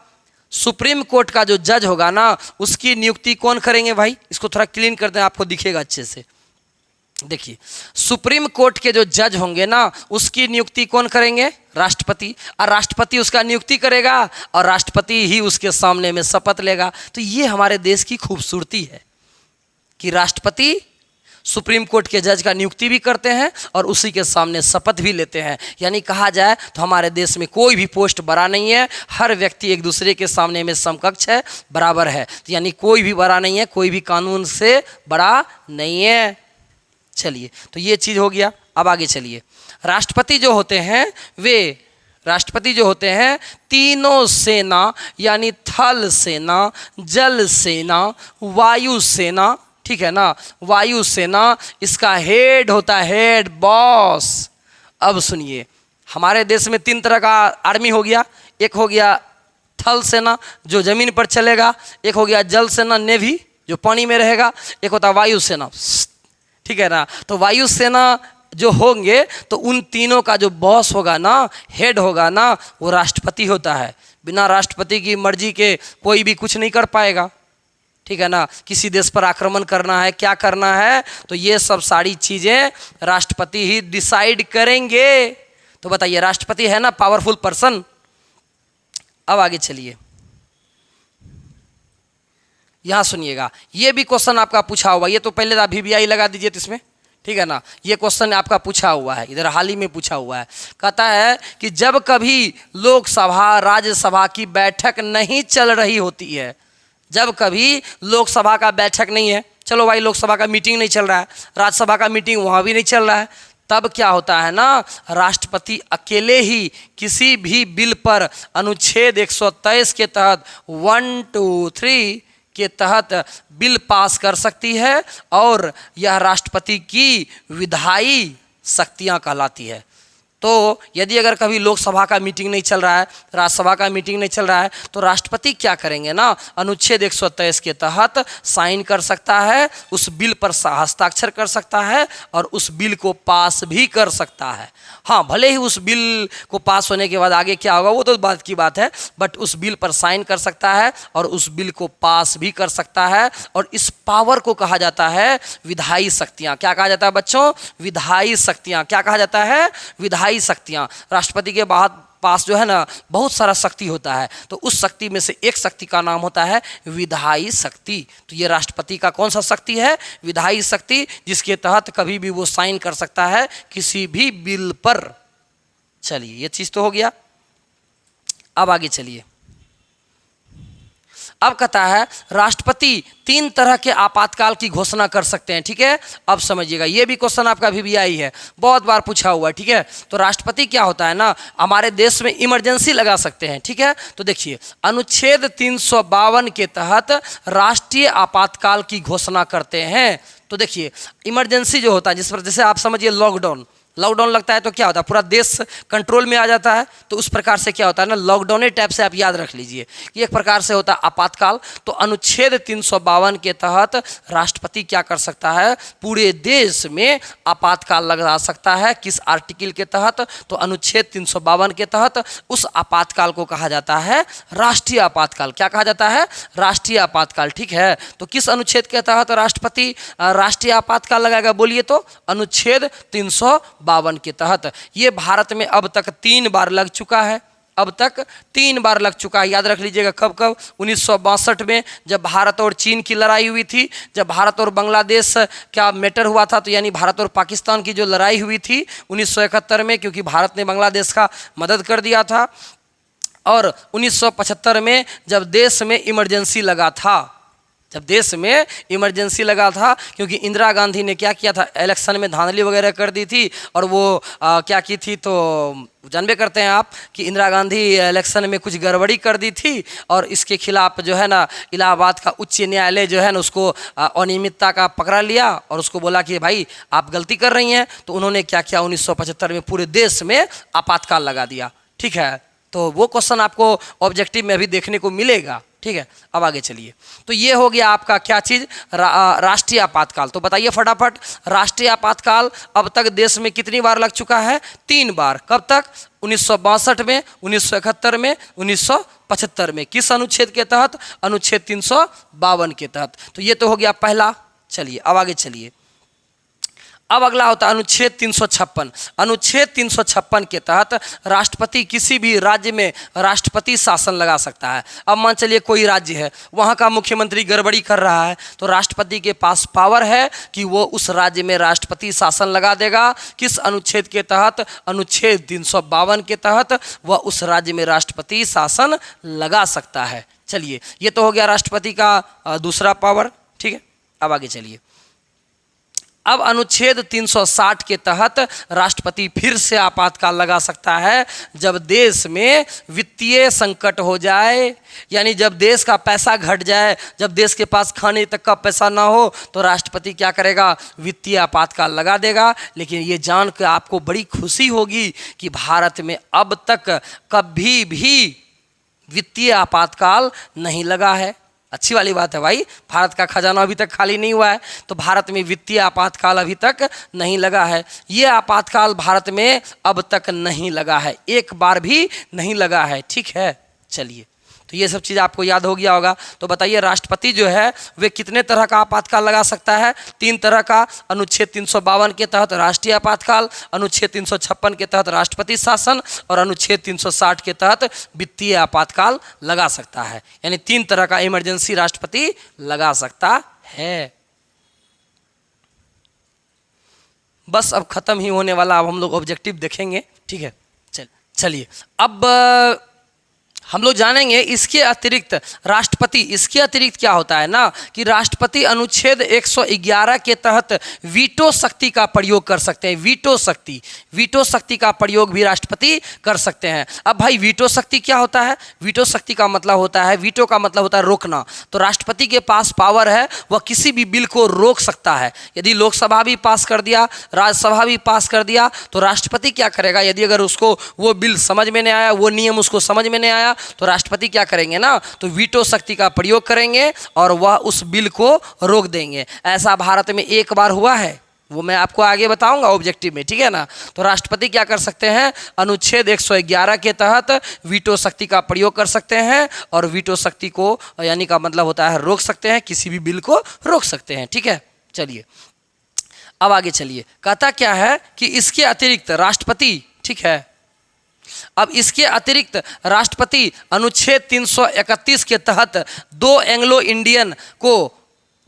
सुप्रीम कोर्ट का जो जज होगा ना उसकी नियुक्ति कौन करेंगे भाई, इसको थोड़ा क्लीन कर दें आपको दिखेगा अच्छे से। देखिए सुप्रीम कोर्ट के जो जज होंगे ना उसकी नियुक्ति कौन करेंगे, राष्ट्रपति, और राष्ट्रपति उसका नियुक्ति करेगा और राष्ट्रपति ही उसके सामने में शपथ लेगा। तो ये हमारे देश की खूबसूरती है कि राष्ट्रपति सुप्रीम कोर्ट के जज का नियुक्ति भी करते हैं और उसी के सामने शपथ भी लेते हैं। यानी कहा जाए तो हमारे देश में कोई भी पोस्ट बड़ा नहीं है, हर व्यक्ति एक दूसरे के सामने में समकक्ष है, बराबर है। तो यानी कोई भी बड़ा नहीं है, कोई भी कानून से बड़ा नहीं है। चलिए, तो ये चीज़ हो गया। अब आगे चलिए। राष्ट्रपति जो होते हैं तीनों सेना यानी थल सेना, जल सेना, वायु सेना, ठीक है ना, वायु सेना, इसका हेड होता है, हेड बॉस। अब सुनिए, हमारे देश में 3 तरह का आर्मी हो गया। एक हो गया थल सेना जो जमीन पर चलेगा, एक हो गया जल सेना नेवी जो पानी में रहेगा, एक होता वायु सेना, ठीक है ना। तो वायु सेना जो होंगे तो उन तीनों का जो बॉस होगा ना, हेड होगा ना, वो राष्ट्रपति होता है। बिना राष्ट्रपति की मर्जी के कोई भी कुछ नहीं कर पाएगा, ठीक है ना। किसी देश पर आक्रमण करना है, क्या करना है, तो ये सब सारी चीज़ें राष्ट्रपति ही डिसाइड करेंगे। तो बताइए, राष्ट्रपति है ना पावरफुल पर्सन। अब आगे चलिए, यहाँ सुनिएगा, ये भी क्वेश्चन आपका पूछा हुआ, ये तो पहले आप VVI लगा दीजिए तो इसमें, ठीक है ना। ये क्वेश्चन आपका पूछा हुआ है, इधर हाल ही में पूछा हुआ है। कहता है कि जब कभी लोकसभा राज्यसभा की बैठक नहीं चल रही होती है, जब कभी लोकसभा का बैठक नहीं है, चलो भाई लोकसभा का मीटिंग नहीं चल रहा है, राज्यसभा का मीटिंग वहाँ भी नहीं चल रहा है, तब क्या होता है ना, राष्ट्रपति अकेले ही किसी भी बिल पर अनुच्छेद 123 के तहत 1, 2, 3 के तहत बिल पास कर सकती है और यह राष्ट्रपति की विधायी शक्तियां कहलाती है। तो यदि अगर कभी लोकसभा का मीटिंग नहीं चल रहा है, राज्यसभा का मीटिंग नहीं चल रहा है, तो राष्ट्रपति क्या करेंगे ना, अनुच्छेद 123 के तहत साइन कर सकता है, उस बिल पर हस्ताक्षर कर सकता है और उस बिल को पास भी कर सकता है। हाँ, भले ही उस बिल को पास होने के बाद आगे क्या होगा वो तो बात की बात है, बट उस बिल पर साइन कर सकता है और उस बिल को पास भी कर सकता है। और इस पावर को कहा जाता है विधायी शक्तियाँ। क्या कहा जाता है बच्चों? विधायी शक्तियाँ। क्या कहा जाता है? विधायी शक्तियाँ। राष्ट्रपति के पास जो है ना बहुत सारा शक्ति होता है, तो उस शक्ति में से एक शक्ति का नाम होता है विधायी शक्ति। तो ये राष्ट्रपति का कौन सा शक्ति है? विधायी शक्ति, जिसके तहत कभी भी वो साइन कर सकता है किसी भी बिल पर। चलिए, ये चीज तो हो गया। अब आगे चलिए। अब कहता है राष्ट्रपति 3 तरह के आपातकाल की घोषणा कर सकते हैं, ठीक है। अब समझिएगा, ये भी क्वेश्चन आपका VVI है, बहुत बार पूछा हुआ है, ठीक है। तो राष्ट्रपति क्या होता है ना, हमारे देश में इमरजेंसी लगा सकते हैं, ठीक है। तो देखिए, अनुच्छेद 352 के तहत राष्ट्रीय आपातकाल की घोषणा करते हैं। तो देखिए, इमरजेंसी जो होता है, जिस पर जैसे आप समझिए लॉकडाउन लगता है तो क्या होता है, पूरा देश कंट्रोल में आ जाता है। तो उस प्रकार से क्या होता है ना, लॉकडाउन टाइप से आप याद रख लीजिए कि एक प्रकार से होता है आपातकाल। तो अनुच्छेद 352 के तहत राष्ट्रपति क्या कर सकता है, पूरे देश में आपातकाल लगा सकता है। किस आर्टिकल के तहत? तो अनुच्छेद 352 के तहत उस आपातकाल को कहा जाता है राष्ट्रीय आपातकाल। क्या कहा जाता है? राष्ट्रीय आपातकाल, ठीक है। तो किस अनुच्छेद के तहत राष्ट्रपति राष्ट्रीय आपातकाल लगाएगा बोलिए तो? अनुच्छेद 352 के तहत। ये भारत में अब तक 3 बार लग चुका है, अब तक 3 बार लग चुका है। याद रख लीजिएगा, कब कब? 1962 में जब भारत और चीन की लड़ाई हुई थी, जब भारत और बांग्लादेश का मैटर हुआ था, तो यानी भारत और पाकिस्तान की जो लड़ाई हुई थी 1971 में, क्योंकि भारत ने बांग्लादेश का मदद कर दिया था। और 1975 में जब देश में इमरजेंसी लगा था, क्योंकि इंदिरा गांधी ने क्या किया था, इलेक्शन में धांधली वगैरह कर दी थी। और वो क्या की थी, तो जानबे करते हैं आप कि इंदिरा गांधी इलेक्शन में कुछ गड़बड़ी कर दी थी और इसके खिलाफ जो है ना इलाहाबाद का उच्च न्यायालय जो है ना उसको अनियमितता का पकड़ा लिया और उसको बोला कि भाई आप गलती कर रही हैं। तो उन्होंने क्या किया, 1975 में पूरे देश में आपातकाल लगा दिया, ठीक है। तो वो क्वेश्चन आपको ऑब्जेक्टिव में अभी देखने को मिलेगा, ठीक है। अब आगे चलिए। तो ये हो गया आपका क्या चीज़, राष्ट्रीय आपातकाल। तो बताइए फटाफट, राष्ट्रीय आपातकाल अब तक देश में कितनी बार लग चुका है? 3 बार। कब तक? 1962 में, 1971 में, 1975 में। किस अनुच्छेद के तहत? अनुच्छेद 352 के तहत। तो ये तो हो गया पहला। चलिए अब आगे चलिए। अब अगला होता है अनुच्छेद 356। अनुच्छेद 356 के तहत राष्ट्रपति किसी भी राज्य में राष्ट्रपति शासन लगा सकता है। अब मान चलिए कोई राज्य है, वहाँ का मुख्यमंत्री गड़बड़ी कर रहा है, तो राष्ट्रपति के पास पावर है कि वो उस राज्य में राष्ट्रपति शासन लगा देगा। किस अनुच्छेद के तहत? अनुच्छेद 352 के तहत वह उस राज्य में राष्ट्रपति शासन लगा सकता है। चलिए, ये तो हो गया राष्ट्रपति का दूसरा पावर। ठीक है, अब आगे चलिए। अब अनुच्छेद 360 के तहत राष्ट्रपति फिर से आपातकाल लगा सकता है जब देश में वित्तीय संकट हो जाए, यानी जब देश का पैसा घट जाए, जब देश के पास खाने तक का पैसा ना हो, तो राष्ट्रपति क्या करेगा? वित्तीय आपातकाल लगा देगा। लेकिन ये जान कर आपको बड़ी खुशी होगी कि भारत में अब तक कभी भी वित्तीय आपातकाल नहीं लगा है। अच्छी वाली बात है भाई, भारत का खजाना अभी तक खाली नहीं हुआ है, तो भारत में वित्तीय आपातकाल अभी तक नहीं लगा है। ये आपातकाल भारत में अब तक नहीं लगा है, एक बार भी नहीं लगा है। ठीक है, चलिए, तो ये सब चीज़ आपको याद हो गया होगा। तो बताइए राष्ट्रपति जो है वे कितने तरह का आपातकाल लगा सकता है? 3 तरह का। अनुच्छेद 352 के तहत राष्ट्रीय आपातकाल, अनुच्छेद 356 के तहत राष्ट्रपति शासन और अनुच्छेद 360 के तहत वित्तीय आपातकाल लगा सकता है। यानी 3 तरह का इमरजेंसी राष्ट्रपति लगा सकता है। बस अब खत्म ही होने वाला, अब हम लोग ऑब्जेक्टिव देखेंगे। ठीक है, चलिए अब हम लोग जानेंगे इसके अतिरिक्त राष्ट्रपति, इसके अतिरिक्त क्या होता है ना कि राष्ट्रपति अनुच्छेद 111 के तहत वीटो शक्ति का प्रयोग कर सकते हैं। वीटो शक्ति का प्रयोग भी राष्ट्रपति कर सकते हैं। अब भाई वीटो शक्ति क्या होता है? वीटो शक्ति का मतलब होता है, वीटो का मतलब होता है रोकना। तो राष्ट्रपति के पास पावर है, वह किसी भी बिल को रोक सकता है। यदि लोकसभा भी पास कर दिया, राज्यसभा भी पास कर दिया, तो राष्ट्रपति क्या करेगा? यदि अगर उसको वो बिल समझ में नहीं आया, वो नियम उसको समझ में नहीं आया, तो राष्ट्रपति क्या करेंगे ना, तो वीटो शक्ति का प्रयोग करेंगे और वह उस बिल को रोक देंगे। ऐसा भारत में एक बार हुआ है, वो मैं आपको आगे बताऊंगा ऑब्जेक्टिव में। ठीक है ना, तो राष्ट्रपति क्या कर सकते हैं? अनुच्छेद 111 के तहत वीटो शक्ति का प्रयोग कर सकते हैं और वीटो शक्ति को यानी का मतलब होता है रोक सकते हैं, किसी भी बिल को रोक सकते हैं। ठीक है, चलिए अब आगे चलिए। कहता क्या है कि इसके अतिरिक्त राष्ट्रपति, ठीक है, अब इसके अतिरिक्त राष्ट्रपति अनुच्छेद 331 के तहत 2 एंग्लो इंडियन को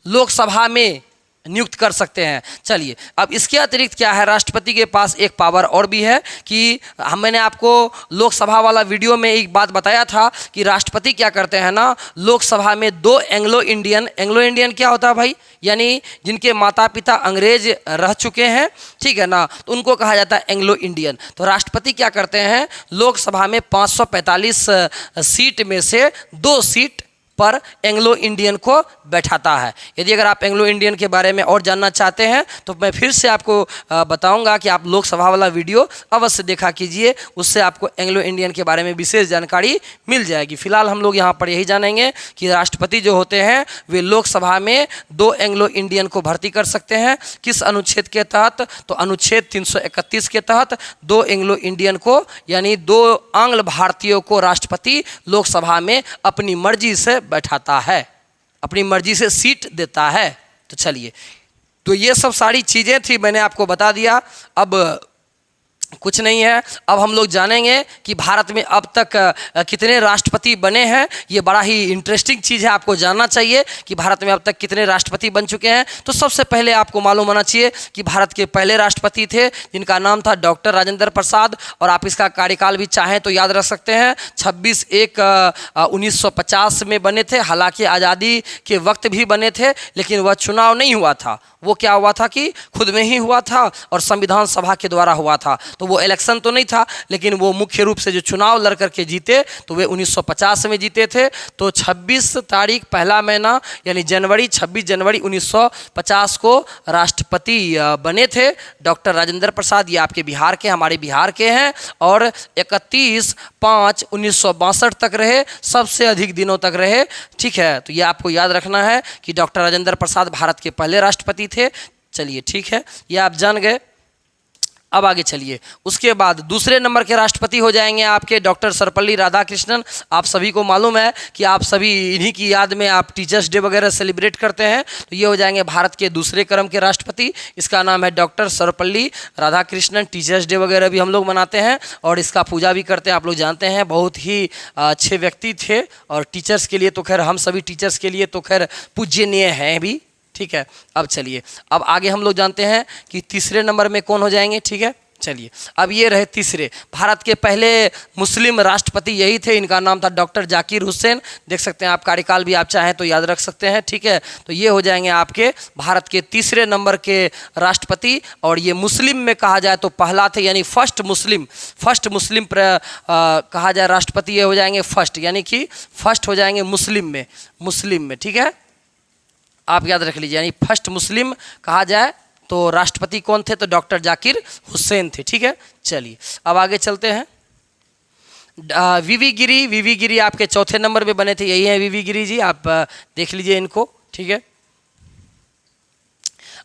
लोकसभा में नियुक्त कर सकते हैं। चलिए, अब इसके अतिरिक्त क्या है? राष्ट्रपति के पास एक पावर और भी है कि मैंने आपको लोकसभा वाला वीडियो में एक बात बताया था कि राष्ट्रपति क्या करते हैं ना, लोकसभा में 2 एंग्लो इंडियन क्या होता है भाई? यानी जिनके माता पिता अंग्रेज रह चुके हैं, ठीक है ना, तो उनको कहा जाता है एंग्लो इंडियन। तो राष्ट्रपति क्या करते हैं? लोकसभा में 545 सीट में से 2 सीट पर एंग्लो इंडियन को बैठाता है। यदि अगर आप एंग्लो इंडियन के बारे में और जानना चाहते हैं तो मैं फिर से आपको बताऊंगा कि आप लोकसभा वाला वीडियो अवश्य देखा कीजिए, उससे आपको एंग्लो इंडियन के बारे में विशेष जानकारी मिल जाएगी। फिलहाल हम लोग यहाँ पर यही जानेंगे कि राष्ट्रपति जो होते हैं वे लोकसभा में 2 एंग्लो इंडियन को भर्ती कर सकते हैं। किस अनुच्छेद के तहत? तो अनुच्छेद 331 के तहत 2 एंग्लो इंडियन को यानी 2 आंग्ल भारतीयों को राष्ट्रपति लोकसभा में अपनी मर्जी से बैठाता है, अपनी मर्जी से सीट देता है। तो चलिए, तो ये सब सारी चीज़ें थी, मैंने आपको बता दिया। अब कुछ नहीं है, अब हम लोग जानेंगे कि भारत में अब तक कितने राष्ट्रपति बने हैं। ये बड़ा ही इंटरेस्टिंग चीज़ है, आपको जानना चाहिए कि भारत में अब तक कितने राष्ट्रपति बन चुके हैं। तो सबसे पहले आपको मालूम होना चाहिए कि भारत के पहले राष्ट्रपति थे जिनका नाम था डॉक्टर राजेंद्र प्रसाद, और आप इसका कार्यकाल भी चाहें तो याद रख सकते हैं। 26/1/1950 में बने थे। हालांकि आज़ादी के वक्त भी बने थे, लेकिन वह चुनाव नहीं हुआ था। वो क्या हुआ था कि खुद में ही हुआ था और संविधान सभा के द्वारा हुआ था। तो वो इलेक्शन तो नहीं था, लेकिन वो मुख्य रूप से जो चुनाव लड़ करके जीते तो वे 1950 में जीते थे। तो 26 तारीख पहला महीना यानी जनवरी, 26 जनवरी 1950 को राष्ट्रपति बने थे डॉक्टर राजेंद्र प्रसाद। ये आपके बिहार के, हमारे बिहार के हैं, और 31/5/1962 तक रहे, सबसे अधिक दिनों तक रहे। ठीक है, तो ये आपको याद रखना है कि डॉक्टर राजेंद्र प्रसाद भारत के पहले राष्ट्रपति थे। चलिए ठीक है, ये आप जान गए। अब आगे चलिए, उसके बाद दूसरे नंबर के राष्ट्रपति हो जाएंगे आपके डॉक्टर सर्वपल्ली राधाकृष्णन। आप सभी को मालूम है कि आप सभी इन्हीं की याद में आप टीचर्स डे वगैरह सेलिब्रेट करते हैं, तो ये हो जाएंगे भारत के दूसरे क्रम के राष्ट्रपति। इसका नाम है doctor Sarvepalli Radhakrishnan. Teachers day वगैरह भी हम लोग मनाते हैं और इसका पूजा भी करते हैं, आप लोग जानते हैं। बहुत ही अच्छे व्यक्ति थे और टीचर्स के लिए तो खैर, हम सभी टीचर्स के लिए तो खैर पूज्यनीय हैं भी, ठीक है। अब चलिए, अब आगे हम लोग जानते हैं कि तीसरे नंबर में कौन हो जाएंगे, ठीक है। चलिए, अब ये रहे तीसरे, भारत के पहले मुस्लिम राष्ट्रपति यही थे, इनका नाम था डॉक्टर जाकिर हुसैन। देख सकते हैं आप, कार्यकाल भी आप चाहें तो याद रख सकते हैं, ठीक है। तो ये हो जाएंगे आपके भारत के तीसरे नंबर के राष्ट्रपति। और ये मुस्लिम में कहा जाए तो पहला थे, यानी फर्स्ट मुस्लिम कहा जाए राष्ट्रपति, ये हो जाएंगे फर्स्ट, यानी कि फर्स्ट हो जाएंगे मुस्लिम में, ठीक है। आप याद रख लीजिए, यानी फर्स्ट मुस्लिम कहा जाए तो राष्ट्रपति कौन थे, तो डॉक्टर जाकिर हुसैन थे, ठीक है। चलिए, अब आगे चलते हैं। वीवी गिरी आपके चौथे नंबर पे बने थे, यही है वीवी गिरी जी, आप देख लीजिए इनको, ठीक है।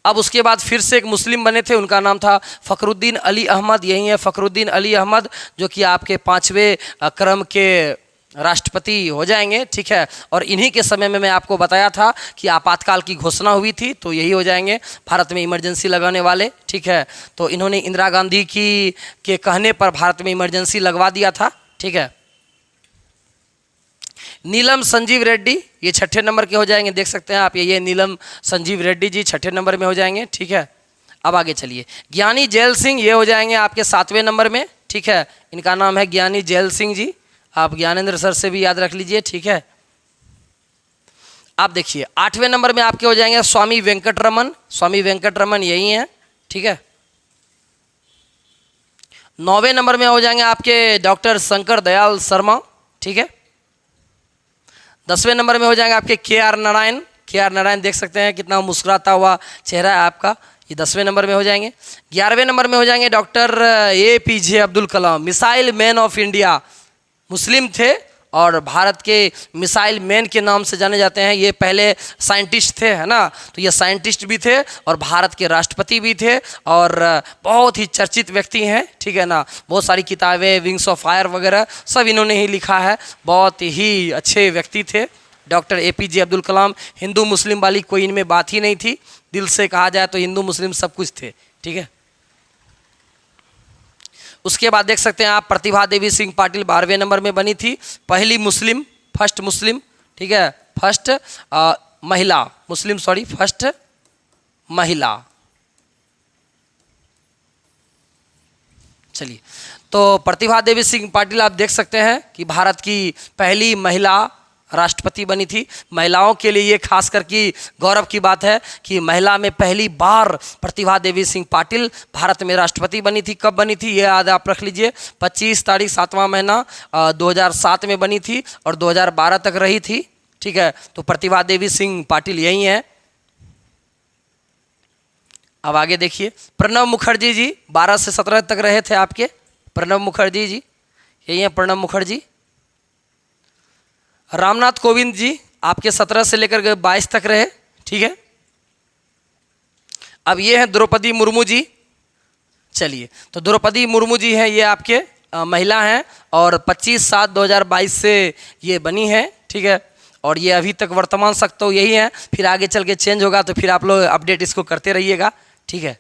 अब उसके बाद फिर से एक मुस्लिम बने थे, उनका नाम था फ़खरुद्दीन अली अहमद, यही है फ़खरुद्दीन अली अहमद, जो कि आपके 5वें क्रम के राष्ट्रपति हो जाएंगे, ठीक है। और इन्हीं के समय में मैं आपको बताया था कि आपातकाल की घोषणा हुई थी, तो यही हो जाएंगे भारत में इमरजेंसी लगाने वाले, ठीक है। तो इन्होंने इंदिरा गांधी के कहने पर भारत में इमरजेंसी लगवा दिया था, ठीक है। नीलम संजीव रेड्डी, ये छठे नंबर के हो जाएंगे, देख सकते हैं आप, ये नीलम संजीव रेड्डी जी छठे नंबर में हो जाएंगे, ठीक है। अब आगे चलिए, ज्ञानी जैल सिंह, ये हो जाएंगे आपके 7वें नंबर में, ठीक है। इनका नाम है ज्ञानी जैल सिंह जी, आप ज्ञानेंद्र सर से भी याद रख लीजिए, ठीक है। आप देखिए 8वें नंबर में आपके हो जाएंगे स्वामी वेंकटरमन यही हैं, ठीक है। 9वें नंबर में हो जाएंगे आपके डॉक्टर शंकर दयाल शर्मा, ठीक है। 10वें नंबर में हो जाएंगे आपके के आर नारायण, देख सकते हैं कितना मुस्कुराता हुआ चेहरा है आपका, ये 10वें नंबर में हो जाएंगे। 11वें नंबर में हो जाएंगे doctor APJ Abdul Kalam, missile man of India, Muslim थे और भारत के मिसाइल मैन के नाम से जाने जाते हैं। ये पहले साइंटिस्ट थे, है ना, तो ये साइंटिस्ट भी थे और भारत के राष्ट्रपति भी थे और बहुत ही चर्चित व्यक्ति हैं, ठीक है ना। बहुत सारी किताबें, विंग्स ऑफ फायर वगैरह सब इन्होंने ही लिखा है, बहुत ही अच्छे व्यक्ति थे डॉक्टर APJ अब्दुल कलाम। हिंदू मुस्लिम वाली कोई इनमें बात ही नहीं थी, दिल से कहा जाए तो हिंदू मुस्लिम सब कुछ थे, ठीक है। उसके बाद देख सकते हैं आप प्रतिभा देवी सिंह पाटिल 12वें नंबर में बनी थी, पहली मुस्लिम, फर्स्ट मुस्लिम, ठीक है, फर्स्ट महिला। चलिए, तो प्रतिभा देवी सिंह पाटिल आप देख सकते हैं कि भारत की पहली महिला राष्ट्रपति बनी थी। महिलाओं के लिए ये खास करके गौरव की बात है कि महिला में पहली बार प्रतिभा देवी सिंह पाटिल भारत में राष्ट्रपति बनी थी। कब बनी थी ये याद आप रख लीजिए, 25 तारीख 7वां महीना 2007 में बनी थी और 2012 तक रही थी, ठीक है। तो प्रतिभा देवी सिंह पाटिल यही हैं। अब आगे देखिए, प्रणब मुखर्जी जी 12 से 17 तक रहे थे आपके, प्रणब मुखर्जी जी यही हैं, प्रणब मुखर्जी। रामनाथ कोविंद जी आपके 17 से लेकर के 22 तक रहे, ठीक है। अब ये हैं द्रौपदी मुर्मू जी। चलिए, तो द्रौपदी मुर्मू जी हैं, ये आपके महिला हैं और 25/7/2022 से ये बनी है, ठीक है। और ये अभी तक वर्तमान सख्त तो यही है, फिर आगे चल के चेंज होगा तो फिर आप लोग अपडेट इसको करते रहिएगा, ठीक है।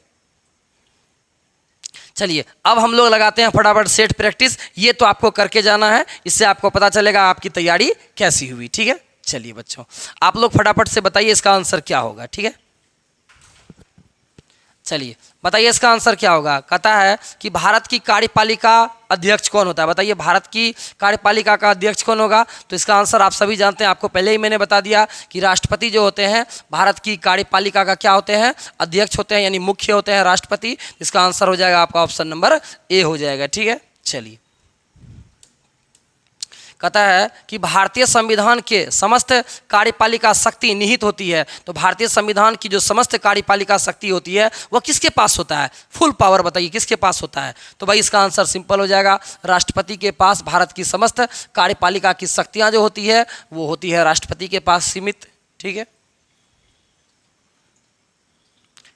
चलिए, अब हम लोग लगाते हैं फटाफट सेट प्रैक्टिस। ये तो आपको करके जाना है, इससे आपको पता चलेगा आपकी तैयारी कैसी हुई, ठीक है। चलिए बच्चों, आप लोग फटाफट से बताइए इसका आंसर क्या होगा, ठीक है। चलिए बताइए इसका आंसर क्या होगा। कहता है कि भारत की कार्यपालिका अध्यक्ष कौन होता है, बताइए भारत की कार्यपालिका का अध्यक्ष कौन होगा। तो इसका आंसर आप सभी जानते हैं, आपको पहले ही मैंने बता दिया कि राष्ट्रपति जो होते हैं भारत की कार्यपालिका का क्या होते हैं, अध्यक्ष होते हैं, यानी मुख्य होते हैं राष्ट्रपति। इसका आंसर हो जाएगा आपका ऑप्शन नंबर ए हो जाएगा, ठीक है। चलिए, कहता है कि भारतीय संविधान के समस्त कार्यपालिका शक्ति निहित होती है। तो भारतीय संविधान की जो समस्त कार्यपालिका शक्ति होती है वह किसके पास होता है, फुल पावर बताइए किसके पास होता है। तो भाई इसका आंसर सिंपल हो जाएगा, राष्ट्रपति के पास भारत की समस्त कार्यपालिका की शक्तियां जो होती है वो होती है राष्ट्रपति के पास सीमित, ठीक है।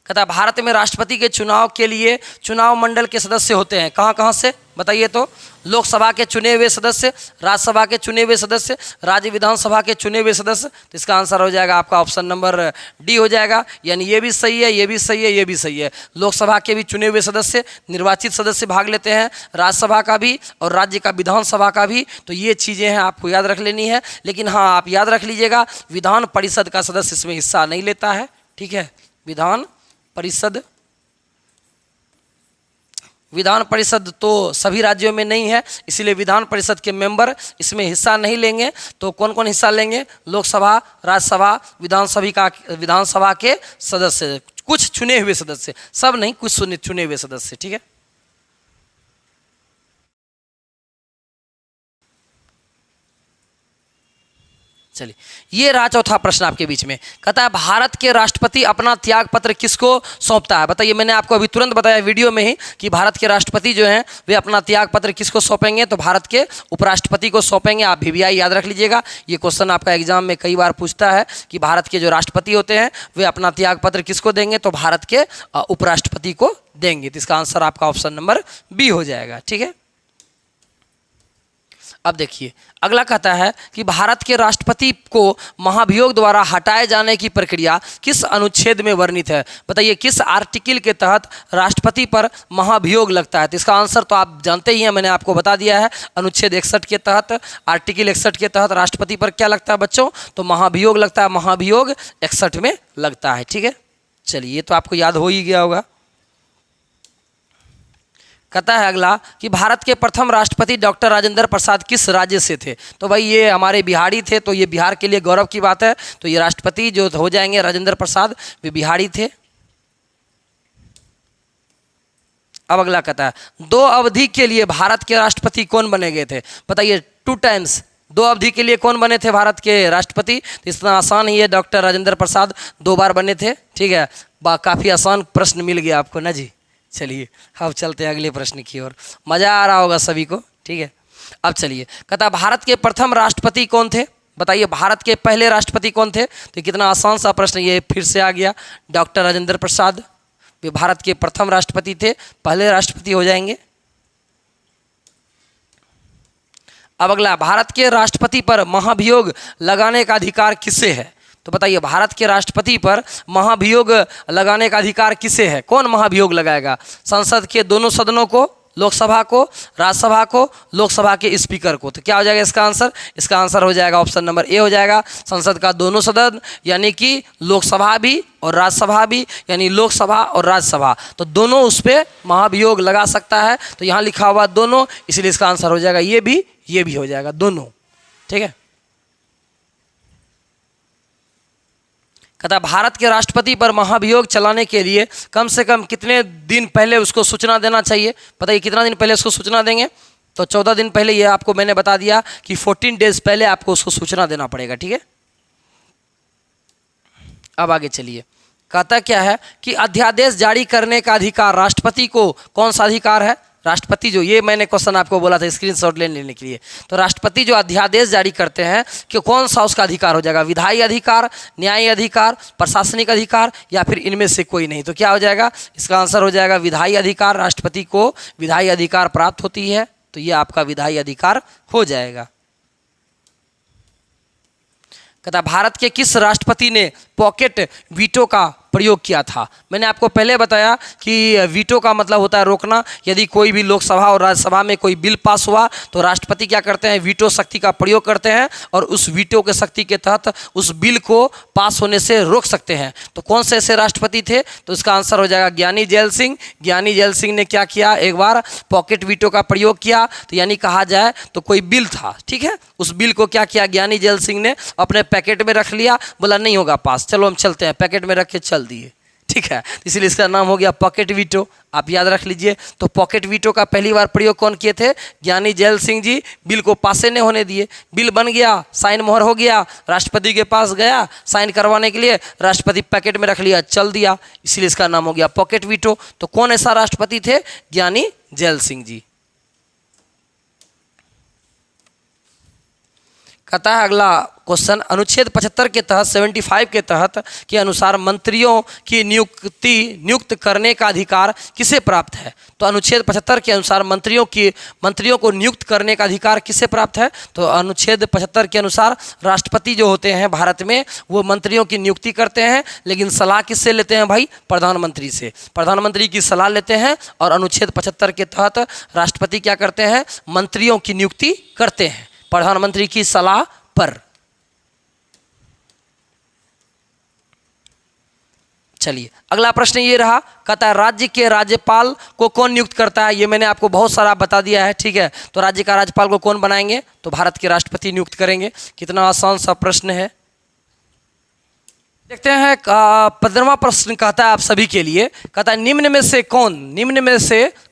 कहता है भारत में राष्ट्रपति के चुनाव के लिए चुनाव मंडल के सदस्य होते हैं। कहाँ कहाँ से बताइए तो? लोकसभा के चुने हुए सदस्य, राज्यसभा के चुने हुए सदस्य, राज्य विधानसभा के चुने हुए सदस्य। तो इसका आंसर हो जाएगा आपका ऑप्शन नंबर डी हो जाएगा। यानी ये भी सही है, ये भी सही है, ये भी सही है। लोकसभा के भी चुने हुए सदस्य, निर्वाचित सदस्य भाग लेते हैं, राज्यसभा का भी और राज्य का विधानसभा का भी। तो ये चीज़ें हैं, आपको याद रख लेनी है। लेकिन हाँ, आप याद रख लीजिएगा, विधान परिषद का सदस्य इसमें हिस्सा नहीं लेता है। ठीक है, विधान परिषद तो सभी राज्यों में नहीं है, इसीलिए विधान परिषद के मेंबर इसमें हिस्सा नहीं लेंगे। तो कौन कौन हिस्सा लेंगे? लोकसभा, राज्यसभा, विधानसभा के सदस्य, कुछ चुने हुए सदस्य, सब नहीं, कुछ चुने हुए सदस्य। ठीक है, चलिए ये रहा चौथा प्रश्न आपके बीच में। कहता है भारत के राष्ट्रपति अपना त्याग पत्र किसको सौंपता है? बताइए, मैंने आपको अभी तुरंत बताया वीडियो में ही कि भारत के राष्ट्रपति जो हैं वे अपना त्याग पत्र किसको सौंपेंगे? तो भारत के उपराष्ट्रपति को सौंपेंगे। आप VVI याद रख लीजिएगा, ये क्वेश्चन आपका एग्जाम में कई बार पूछता है कि भारत के जो राष्ट्रपति होते हैं वे अपना त्याग पत्र किसको देंगे? तो भारत के उपराष्ट्रपति को देंगे। तो इसका आंसर आपका ऑप्शन नंबर बी हो जाएगा। ठीक है, अब देखिए अगला कहता है कि भारत के राष्ट्रपति को महाभियोग द्वारा हटाए जाने की प्रक्रिया किस अनुच्छेद में वर्णित है? बताइए, किस आर्टिकल के तहत राष्ट्रपति पर महाभियोग लगता है? तो इसका आंसर तो आप जानते ही हैं, मैंने आपको बता दिया है। अनुच्छेद 61 के तहत, आर्टिकल 61 के तहत राष्ट्रपति पर क्या लगता है बच्चों? तो महाभियोग लगता है। महाभियोग 61 में लगता है। ठीक है, चलिए ये तो आपको याद हो ही गया होगा। कहता है अगला कि भारत के प्रथम राष्ट्रपति डॉक्टर राजेंद्र प्रसाद किस राज्य से थे? तो भाई ये हमारे बिहारी थे, तो ये बिहार के लिए गौरव की बात है। तो ये राष्ट्रपति जो हो जाएंगे राजेंद्र प्रसाद, वे बिहारी थे। अब अगला कहता है 2 अवधि के लिए भारत के राष्ट्रपति कौन बने गए थे? बताइए, 2 टाइम्स, 2 अवधि के लिए कौन बने थे भारत के राष्ट्रपति? तो इतना आसान ही है, डॉक्टर राजेंद्र प्रसाद 2 बार बने थे। ठीक है, काफ़ी आसान प्रश्न मिल गया आपको ना जी। चलिए अब चलते हैं अगले प्रश्न की ओर, मज़ा आ रहा होगा सभी को। ठीक है, अब चलिए कहता भारत के प्रथम राष्ट्रपति कौन थे? बताइए, भारत के पहले राष्ट्रपति कौन थे? तो कितना आसान सा प्रश्न ये फिर से आ गया। डॉक्टर राजेंद्र प्रसाद वे भारत के प्रथम राष्ट्रपति थे, पहले राष्ट्रपति हो जाएंगे। अब अगला, भारत के राष्ट्रपति पर महाभियोग लगाने का अधिकार किसे है? तो बताइए, भारत के राष्ट्रपति पर महाभियोग लगाने का अधिकार किसे है? कौन महाभियोग लगाएगा? संसद के दोनों सदनों को, लोकसभा को, राज्यसभा को, लोकसभा के स्पीकर को। तो क्या हो जाएगा इसका आंसर? इसका आंसर हो जाएगा ऑप्शन नंबर ए हो जाएगा। संसद का दोनों सदन यानी कि लोकसभा भी और राज्यसभा भी, यानी लोकसभा और राज्यसभा, तो दोनों उस पर महाभियोग लगा सकता है। तो यहाँ लिखा हुआ दोनों, इसलिए इसका आंसर हो जाएगा ये भी हो जाएगा, दोनों। ठीक है, कहता भारत के राष्ट्रपति पर महाभियोग चलाने के लिए कम से कम कितने दिन पहले उसको सूचना देना चाहिए? बताइए, कितना दिन पहले उसको सूचना देंगे? तो 14 दिन पहले। ये आपको मैंने बता दिया कि 14 डेज पहले आपको उसको सूचना देना पड़ेगा। ठीक है, अब आगे चलिए। कहता क्या है कि अध्यादेश जारी करने का अधिकार राष्ट्रपति को कौन सा अधिकार है? राष्ट्रपति जो, ये मैंने क्वेश्चन आपको बोला था स्क्रीनशॉट लेने के लिए। तो राष्ट्रपति जो अध्यादेश जारी करते हैं कि कौन सा उसका अधिकार हो जाएगा? विधायी अधिकार, न्यायिक अधिकार, प्रशासनिक अधिकार, या फिर इनमें से कोई नहीं? तो क्या हो जाएगा? इसका आंसर हो जाएगा विधायी अधिकार। राष्ट्रपति को विधायी अधिकार प्राप्त होती है, तो ये आपका विधायी अधिकार हो जाएगा। कहता भारत के किस राष्ट्रपति ने पॉकेट वीटो का प्रयोग किया था? मैंने आपको पहले बताया कि वीटो का मतलब होता है रोकना। यदि कोई भी लोकसभा और राज्यसभा में कोई बिल पास हुआ तो राष्ट्रपति क्या करते हैं? वीटो शक्ति का प्रयोग करते हैं और उस वीटो के शक्ति के तहत उस बिल को पास होने से रोक सकते हैं। तो कौन से ऐसे राष्ट्रपति थे? तो इसका आंसर हो जाएगा ज्ञानी जैल सिंह। ज्ञानी जैल सिंह ने क्या किया? एक बार पॉकेट वीटो का प्रयोग किया। तो यानी कहा जाए तो कोई बिल था, ठीक है, उस बिल को क्या किया? ज्ञानी जैल सिंह ने अपने पैकेट में रख लिया, बोला नहीं होगा पास, चलो हम चलते हैं, पैकेट में रख के चल दिए। ठीक है, इसलिए इसका नाम हो गया पॉकेट वीटो। आप याद रख लीजिए। तो पॉकेट वीटो का पहली बार प्रयोग कौन किए थे? ज्ञानी जैल सिंह जी। बिल को पासे नहीं होने दिए, बिल बन गया, साइन मोहर हो गया, राष्ट्रपति के पास गया साइन करवाने के लिए, राष्ट्रपति पैकेट में रख लिया, चल दिया, इसलिए इसका नाम हो गया पॉकेट वीटो। तो कौन ऐसा राष्ट्रपति थे? ज्ञानी जैल सिंह जी। कहता है अगला क्वेश्चन, अनुच्छेद 75 के तहत 75 के तहत के अनुसार मंत्रियों की नियुक्त करने का अधिकार किसे प्राप्त है? तो अनुच्छेद 75 के अनुसार मंत्रियों को नियुक्त करने का अधिकार किसे प्राप्त है? तो अनुच्छेद 75 के अनुसार राष्ट्रपति जो होते हैं भारत में, वो मंत्रियों की नियुक्ति करते हैं, लेकिन सलाह किससे लेते हैं भाई? प्रधानमंत्री से। प्रधानमंत्री की सलाह लेते हैं और अनुच्छेद 75 के तहत राष्ट्रपति क्या करते हैं? मंत्रियों की नियुक्ति करते हैं प्रधानमंत्री की सलाह पर। चलिए अगला प्रश्न ये रहा, कहता है राज्य के राज्यपाल को कौन नियुक्त करता है? ये मैंने आपको बहुत सारा बता दिया है, ठीक है। तो राज्य का राज्यपाल को कौन बनाएंगे? तो भारत के राष्ट्रपति नियुक्त करेंगे। कितना आसान सा प्रश्न है। देखते हैं 15वां प्रश्न कहता है आप सभी के लिए, कहता है निम्न में से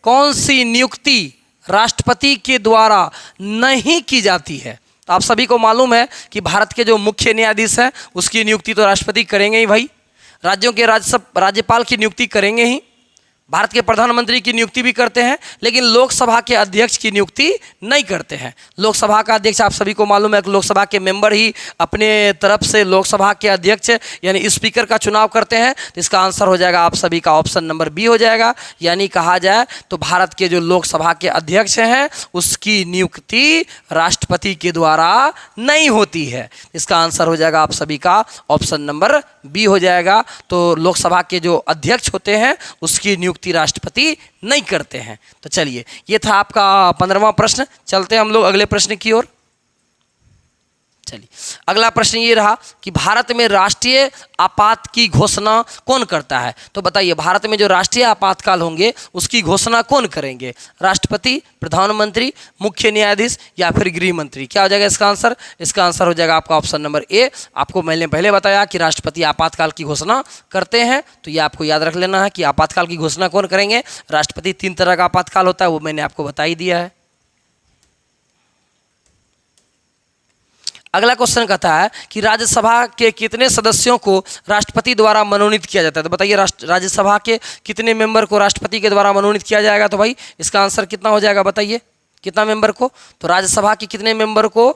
कौन सी नियुक्ति राष्ट्रपति के द्वारा नहीं की जाती है? तो आप सभी को मालूम है कि भारत के जो मुख्य न्यायाधीश हैं उसकी नियुक्ति तो राष्ट्रपति करेंगे ही भाई, राज्यों के राज्यपाल की नियुक्ति करेंगे ही, भारत के प्रधानमंत्री की नियुक्ति भी करते हैं, लेकिन लोकसभा के अध्यक्ष की नियुक्ति नहीं करते हैं। लोकसभा का अध्यक्ष आप सभी को मालूम है कि लोकसभा के मेंबर ही अपने तरफ से लोकसभा के अध्यक्ष यानी स्पीकर का चुनाव करते हैं। तो इसका आंसर हो जाएगा आप सभी का ऑप्शन नंबर बी हो जाएगा। यानी कहा जाए तो भारत के जो लोकसभा के अध्यक्ष हैं उसकी नियुक्ति राष्ट्रपति के द्वारा नहीं होती है। इसका आंसर हो जाएगा आप सभी का ऑप्शन नंबर बी हो जाएगा। तो लोकसभा के जो अध्यक्ष होते हैं उसकी नियुक्ति राष्ट्रपति नहीं करते हैं। तो चलिए ये था आपका 15वां प्रश्न। चलते हैं हम लोग अगले प्रश्न की ओर। चलिए अगला प्रश्न ये रहा कि भारत में राष्ट्रीय आपात की घोषणा कौन करता है? तो बताइए भारत में जो राष्ट्रीय आपातकाल होंगे उसकी घोषणा कौन करेंगे? राष्ट्रपति, प्रधानमंत्री, मुख्य न्यायाधीश या फिर गृह मंत्री? क्या हो जाएगा इसका आंसर? इसका आंसर हो जाएगा आपका ऑप्शन नंबर ए। आपको मैंने पहले बताया कि राष्ट्रपति आपातकाल की घोषणा करते हैं, तो ये आपको याद रख लेना है कि आपातकाल की घोषणा कौन करेंगे। राष्ट्रपति 3 तरह का आपातकाल होता है, वो मैंने आपको बता ही दिया है। अगला क्वेश्चन कहता है कि राज्यसभा के कितने सदस्यों को राष्ट्रपति द्वारा मनोनीत किया जाता है? तो बताइए राज्यसभा के कितने मेंबर को राष्ट्रपति के द्वारा मनोनीत किया जाएगा? तो भाई इसका आंसर कितना हो जाएगा बताइए, कितना मेंबर को? तो राज्यसभा के कितने मेंबर को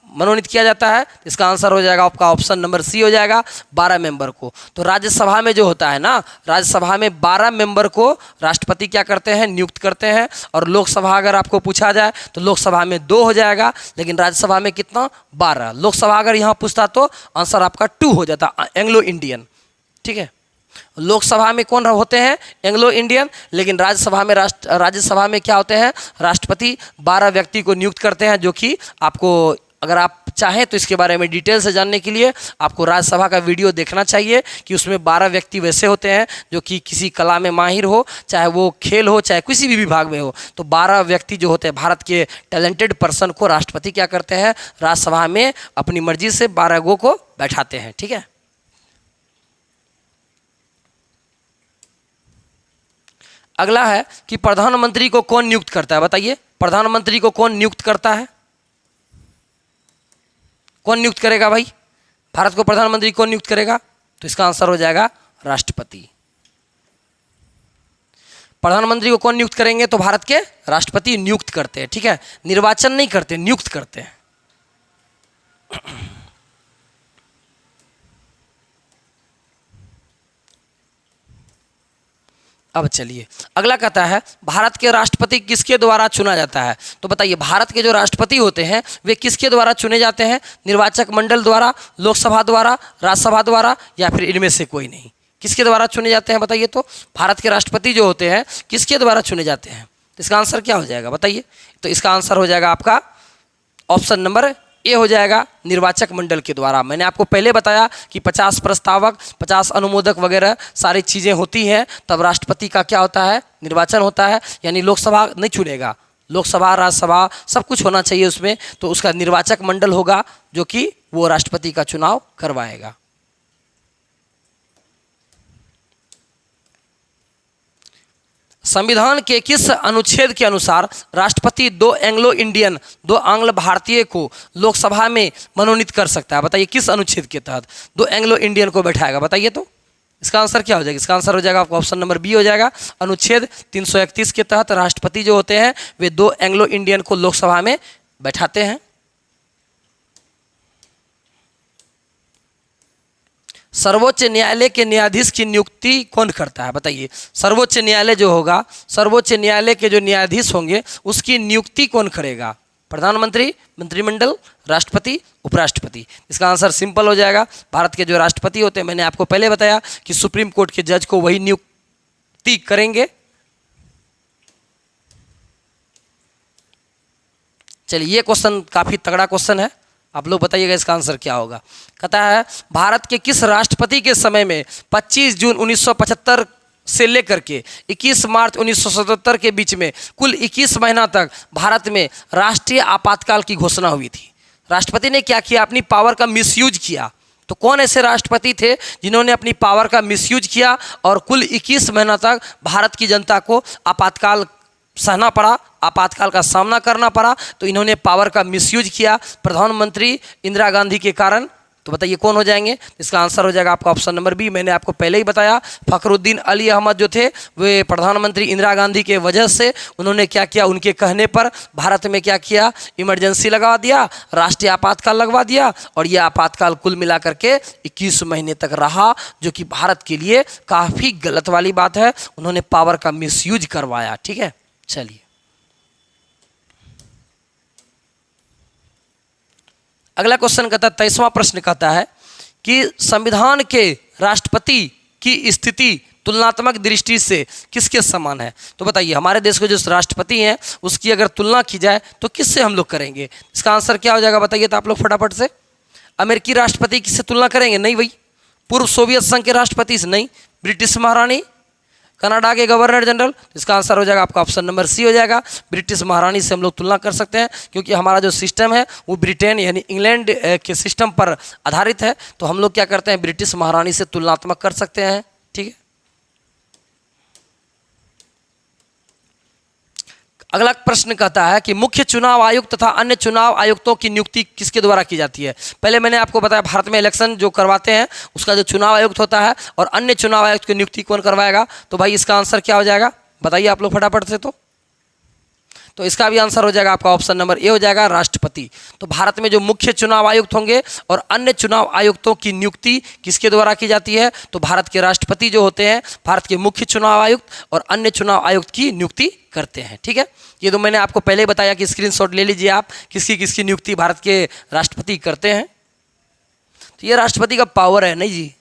मनोनीत किया जाता है? इसका आंसर हो जाएगा आपका ऑप्शन नंबर सी हो जाएगा, 12 मेंबर को। तो राज्यसभा में जो होता है ना, राज्यसभा में 12 मेंबर को राष्ट्रपति क्या करते हैं? नियुक्त करते हैं। और लोकसभा अगर आपको पूछा जाए तो लोकसभा में 2 हो जाएगा, लेकिन राज्यसभा में कितना? 12। लोकसभा अगर यहाँ पूछता तो आंसर आपका 2 हो जाता, एंग्लो इंडियन, ठीक है। लोकसभा में कौन होते हैं? Anglo Indian. लेकिन राज्यसभा में क्या होते हैं? राष्ट्रपति 12 व्यक्ति को नियुक्त करते हैं, जो कि आपको अगर आप चाहें तो इसके बारे में डिटेल से जानने के लिए आपको राज्यसभा का वीडियो देखना चाहिए कि उसमें 12 व्यक्ति वैसे होते हैं जो कि किसी कला में माहिर हो, चाहे वो खेल हो, चाहे किसी भी विभाग में हो। तो 12 व्यक्ति जो होते हैं भारत के टैलेंटेड पर्सन को राष्ट्रपति क्या करते हैं? राज्यसभा में अपनी मर्जी से 12 गो को बैठाते हैं, ठीक है। अगला है कि प्रधानमंत्री को कौन नियुक्त करता है? बताइए प्रधानमंत्री को कौन नियुक्त करता है? कौन नियुक्त करेगा भाई? भारत को प्रधानमंत्री कौन नियुक्त करेगा? तो इसका आंसर हो जाएगा राष्ट्रपति। प्रधानमंत्री को कौन नियुक्त करेंगे? तो भारत के राष्ट्रपति नियुक्त करते हैं, ठीक है। निर्वाचन नहीं करते, नियुक्त करते हैं। अब चलिए अगला कहता है भारत के राष्ट्रपति किसके द्वारा चुना जाता है? तो बताइए भारत के जो राष्ट्रपति होते हैं वे किसके द्वारा चुने जाते हैं? निर्वाचक मंडल द्वारा, लोकसभा द्वारा, राज्यसभा द्वारा या फिर इनमें से कोई नहीं? किसके द्वारा चुने जाते हैं बताइए? तो भारत के राष्ट्रपति जो होते हैं किसके द्वारा चुने जाते हैं? तो इसका आंसर क्या हो जाएगा बताइए? तो इसका आंसर हो जाएगा आपका ऑप्शन नंबर ए हो जाएगा, निर्वाचक मंडल के द्वारा। मैंने आपको पहले बताया कि 50 प्रस्तावक, 50 अनुमोदक वगैरह सारी चीज़ें होती हैं, तब राष्ट्रपति का क्या होता है? निर्वाचन होता है। यानी लोकसभा नहीं चुनेगा, लोकसभा, राज्यसभा सब कुछ होना चाहिए उसमें, तो उसका निर्वाचक मंडल होगा जो कि वो राष्ट्रपति का चुनाव करवाएगा। संविधान के किस अनुच्छेद के अनुसार राष्ट्रपति 2 एंग्लो इंडियन, 2 आंग्ल भारतीय को लोकसभा में मनोनीत कर सकता है? बताइए किस अनुच्छेद के तहत 2 एंग्लो इंडियन को बैठाएगा? बताइए तो इसका आंसर क्या हो जाएगा? इसका आंसर हो जाएगा आपका ऑप्शन नंबर बी हो जाएगा। अनुच्छेद 331 के तहत राष्ट्रपति जो होते हैं वे 2 एंग्लो इंडियन को लोकसभा में बैठाते हैं। सर्वोच्च न्यायालय के न्यायाधीश की नियुक्ति कौन करता है? बताइए। सर्वोच्च न्यायालय जो होगा, सर्वोच्च न्यायालय के जो न्यायाधीश होंगे उसकी नियुक्ति कौन करेगा? प्रधानमंत्री, मंत्रिमंडल, राष्ट्रपति, उपराष्ट्रपति। इसका आंसर सिंपल हो जाएगा। भारत के जो राष्ट्रपति होते हैं, मैंने आपको पहले बताया कि सुप्रीम कोर्ट के जज को वही नियुक्ति करेंगे। चलिए, ये क्वेश्चन काफी तगड़ा क्वेश्चन है, आप लोग बताइएगा इसका आंसर क्या होगा। कहता है भारत के किस राष्ट्रपति के समय में 25 जून 1975 से लेकर के 21 मार्च 1977 के बीच में कुल 21 महीना तक भारत में राष्ट्रीय आपातकाल की घोषणा हुई थी? राष्ट्रपति ने क्या किया? अपनी पावर का मिसयूज किया। तो कौन ऐसे राष्ट्रपति थे जिन्होंने अपनी पावर का मिसयूज किया और कुल 21 महीना तक भारत की जनता को आपातकाल सहना पड़ा, आपातकाल का सामना करना पड़ा? तो इन्होंने पावर का मिसयूज किया प्रधानमंत्री इंदिरा गांधी के कारण। तो बताइए कौन हो जाएंगे? इसका आंसर हो जाएगा आपका ऑप्शन नंबर बी। मैंने आपको पहले ही बताया, फखरुद्दीन अली अहमद जो थे वे प्रधानमंत्री इंदिरा गांधी के वजह से उन्होंने क्या किया, उनके कहने पर भारत में क्या किया, इमरजेंसी लगा दिया, राष्ट्रीय आपातकाल लगवा दिया और यह आपातकाल कुल मिलाकर के 21 महीने तक रहा, जो कि भारत के लिए काफ़ी गलत वाली बात है। उन्होंने पावर का मिसयूज करवाया। ठीक है, चलिए अगला क्वेश्चन कहता है, 23वां प्रश्न कहता है कि संविधान के राष्ट्रपति की स्थिति तुलनात्मक दृष्टि से किसके समान है? तो बताइए, हमारे देश के जो राष्ट्रपति हैं उसकी अगर तुलना की जाए तो किससे हम लोग करेंगे? इसका आंसर क्या हो जाएगा बताइए तो आप लोग फटाफट से। अमेरिकी राष्ट्रपति किससे तुलना करेंगे? नहीं भाई। पूर्व सोवियत संघ के राष्ट्रपति से नहीं। ब्रिटिश महारानी, कनाडा के गवर्नर जनरल। इसका आंसर हो जाएगा आपका ऑप्शन नंबर सी हो जाएगा। ब्रिटिश महारानी से हम लोग तुलना कर सकते हैं क्योंकि हमारा जो सिस्टम है वो ब्रिटेन यानी इंग्लैंड के सिस्टम पर आधारित है। तो हम लोग क्या करते हैं, ब्रिटिश महारानी से तुलनात्मक कर सकते हैं। ठीक है, अगला प्रश्न कहता है कि मुख्य चुनाव आयुक्त तथा अन्य चुनाव आयुक्तों की नियुक्ति किसके द्वारा की जाती है? पहले मैंने आपको बताया भारत में इलेक्शन जो करवाते हैं उसका जो चुनाव आयुक्त होता है और अन्य चुनाव आयुक्त की नियुक्ति कौन करवाएगा? तो भाई इसका आंसर क्या हो जाएगा बताइए आप लोग फटाफट से। तो इसका भी आंसर हो जाएगा आपका ऑप्शन नंबर ए हो जाएगा, राष्ट्रपति। तो भारत में जो मुख्य चुनाव आयुक्त होंगे और अन्य चुनाव आयुक्तों की नियुक्ति किसके द्वारा की जाती है? तो भारत के राष्ट्रपति जो होते हैं भारत के मुख्य चुनाव आयुक्त और अन्य चुनाव आयुक्त की नियुक्ति करते हैं। ठीक है, ये तो मैंने आपको पहले ही बताया कि स्क्रीनशॉट ले लीजिए आप, किसकी किसकी नियुक्ति भारत के राष्ट्रपति करते हैं। तो ये राष्ट्रपति का पावर है नहीं जी।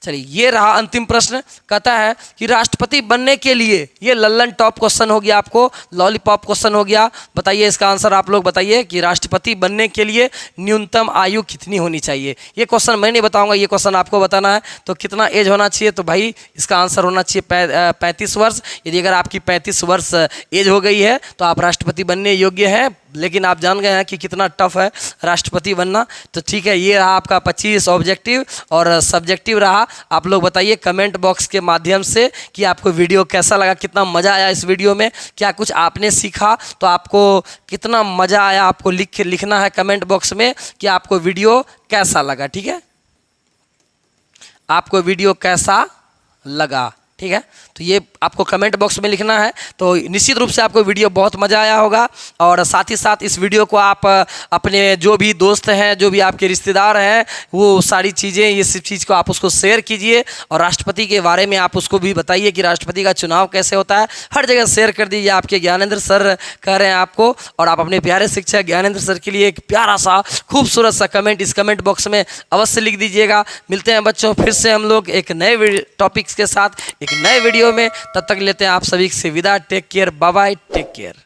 चलिए, ये रहा अंतिम प्रश्न। कहता है कि राष्ट्रपति बनने के लिए, ये लल्लन टॉप क्वेश्चन हो गया, आपको लॉलीपॉप क्वेश्चन हो गया। बताइए इसका आंसर आप लोग बताइए कि राष्ट्रपति बनने के लिए न्यूनतम आयु कितनी होनी चाहिए? ये क्वेश्चन मैं नहीं बताऊंगा, ये क्वेश्चन आपको बताना है। तो कितना एज होना चाहिए? तो भाई इसका आंसर होना चाहिए 35 वर्ष। यदि अगर आपकी 35 वर्ष एज हो गई है तो आप राष्ट्रपति बनने योग्य हैं। लेकिन आप जान गए हैं कि कितना टफ है राष्ट्रपति बनना। तो ठीक है, ये रहा आपका 25 ऑब्जेक्टिव और सब्जेक्टिव रहा। आप लोग बताइए कमेंट बॉक्स के माध्यम से कि आपको वीडियो कैसा लगा, कितना मज़ा आया इस वीडियो में, क्या कुछ आपने सीखा, तो आपको कितना मज़ा आया आपको लिखना है कमेंट बॉक्स में कि आपको वीडियो कैसा लगा। ठीक है, आपको वीडियो कैसा लगा। ठीक है, तो ये आपको कमेंट बॉक्स में लिखना है। तो निश्चित रूप से आपको वीडियो बहुत मज़ा आया होगा और साथ ही साथ इस वीडियो को आप अपने जो भी दोस्त हैं, जो भी आपके रिश्तेदार हैं, वो सारी चीज़ें, ये सब चीज़ को आप उसको शेयर कीजिए और राष्ट्रपति के बारे में आप उसको भी बताइए कि राष्ट्रपति का चुनाव कैसे होता है। हर जगह शेयर कर दीजिए। आपके ज्ञानेंद्र सर कह रहे हैं आपको, और आप अपने प्यारे शिक्षक ज्ञानेंद्र सर के लिए एक प्यारा सा खूबसूरत सा कमेंट इस कमेंट बॉक्स में अवश्य लिख दीजिएगा। मिलते हैं बच्चों फिर से हम लोग एक नए टॉपिक्स के साथ एक नए वीडियो में। तब तक लेते हैं आप सभी से विदा। Take care, bye bye, take care.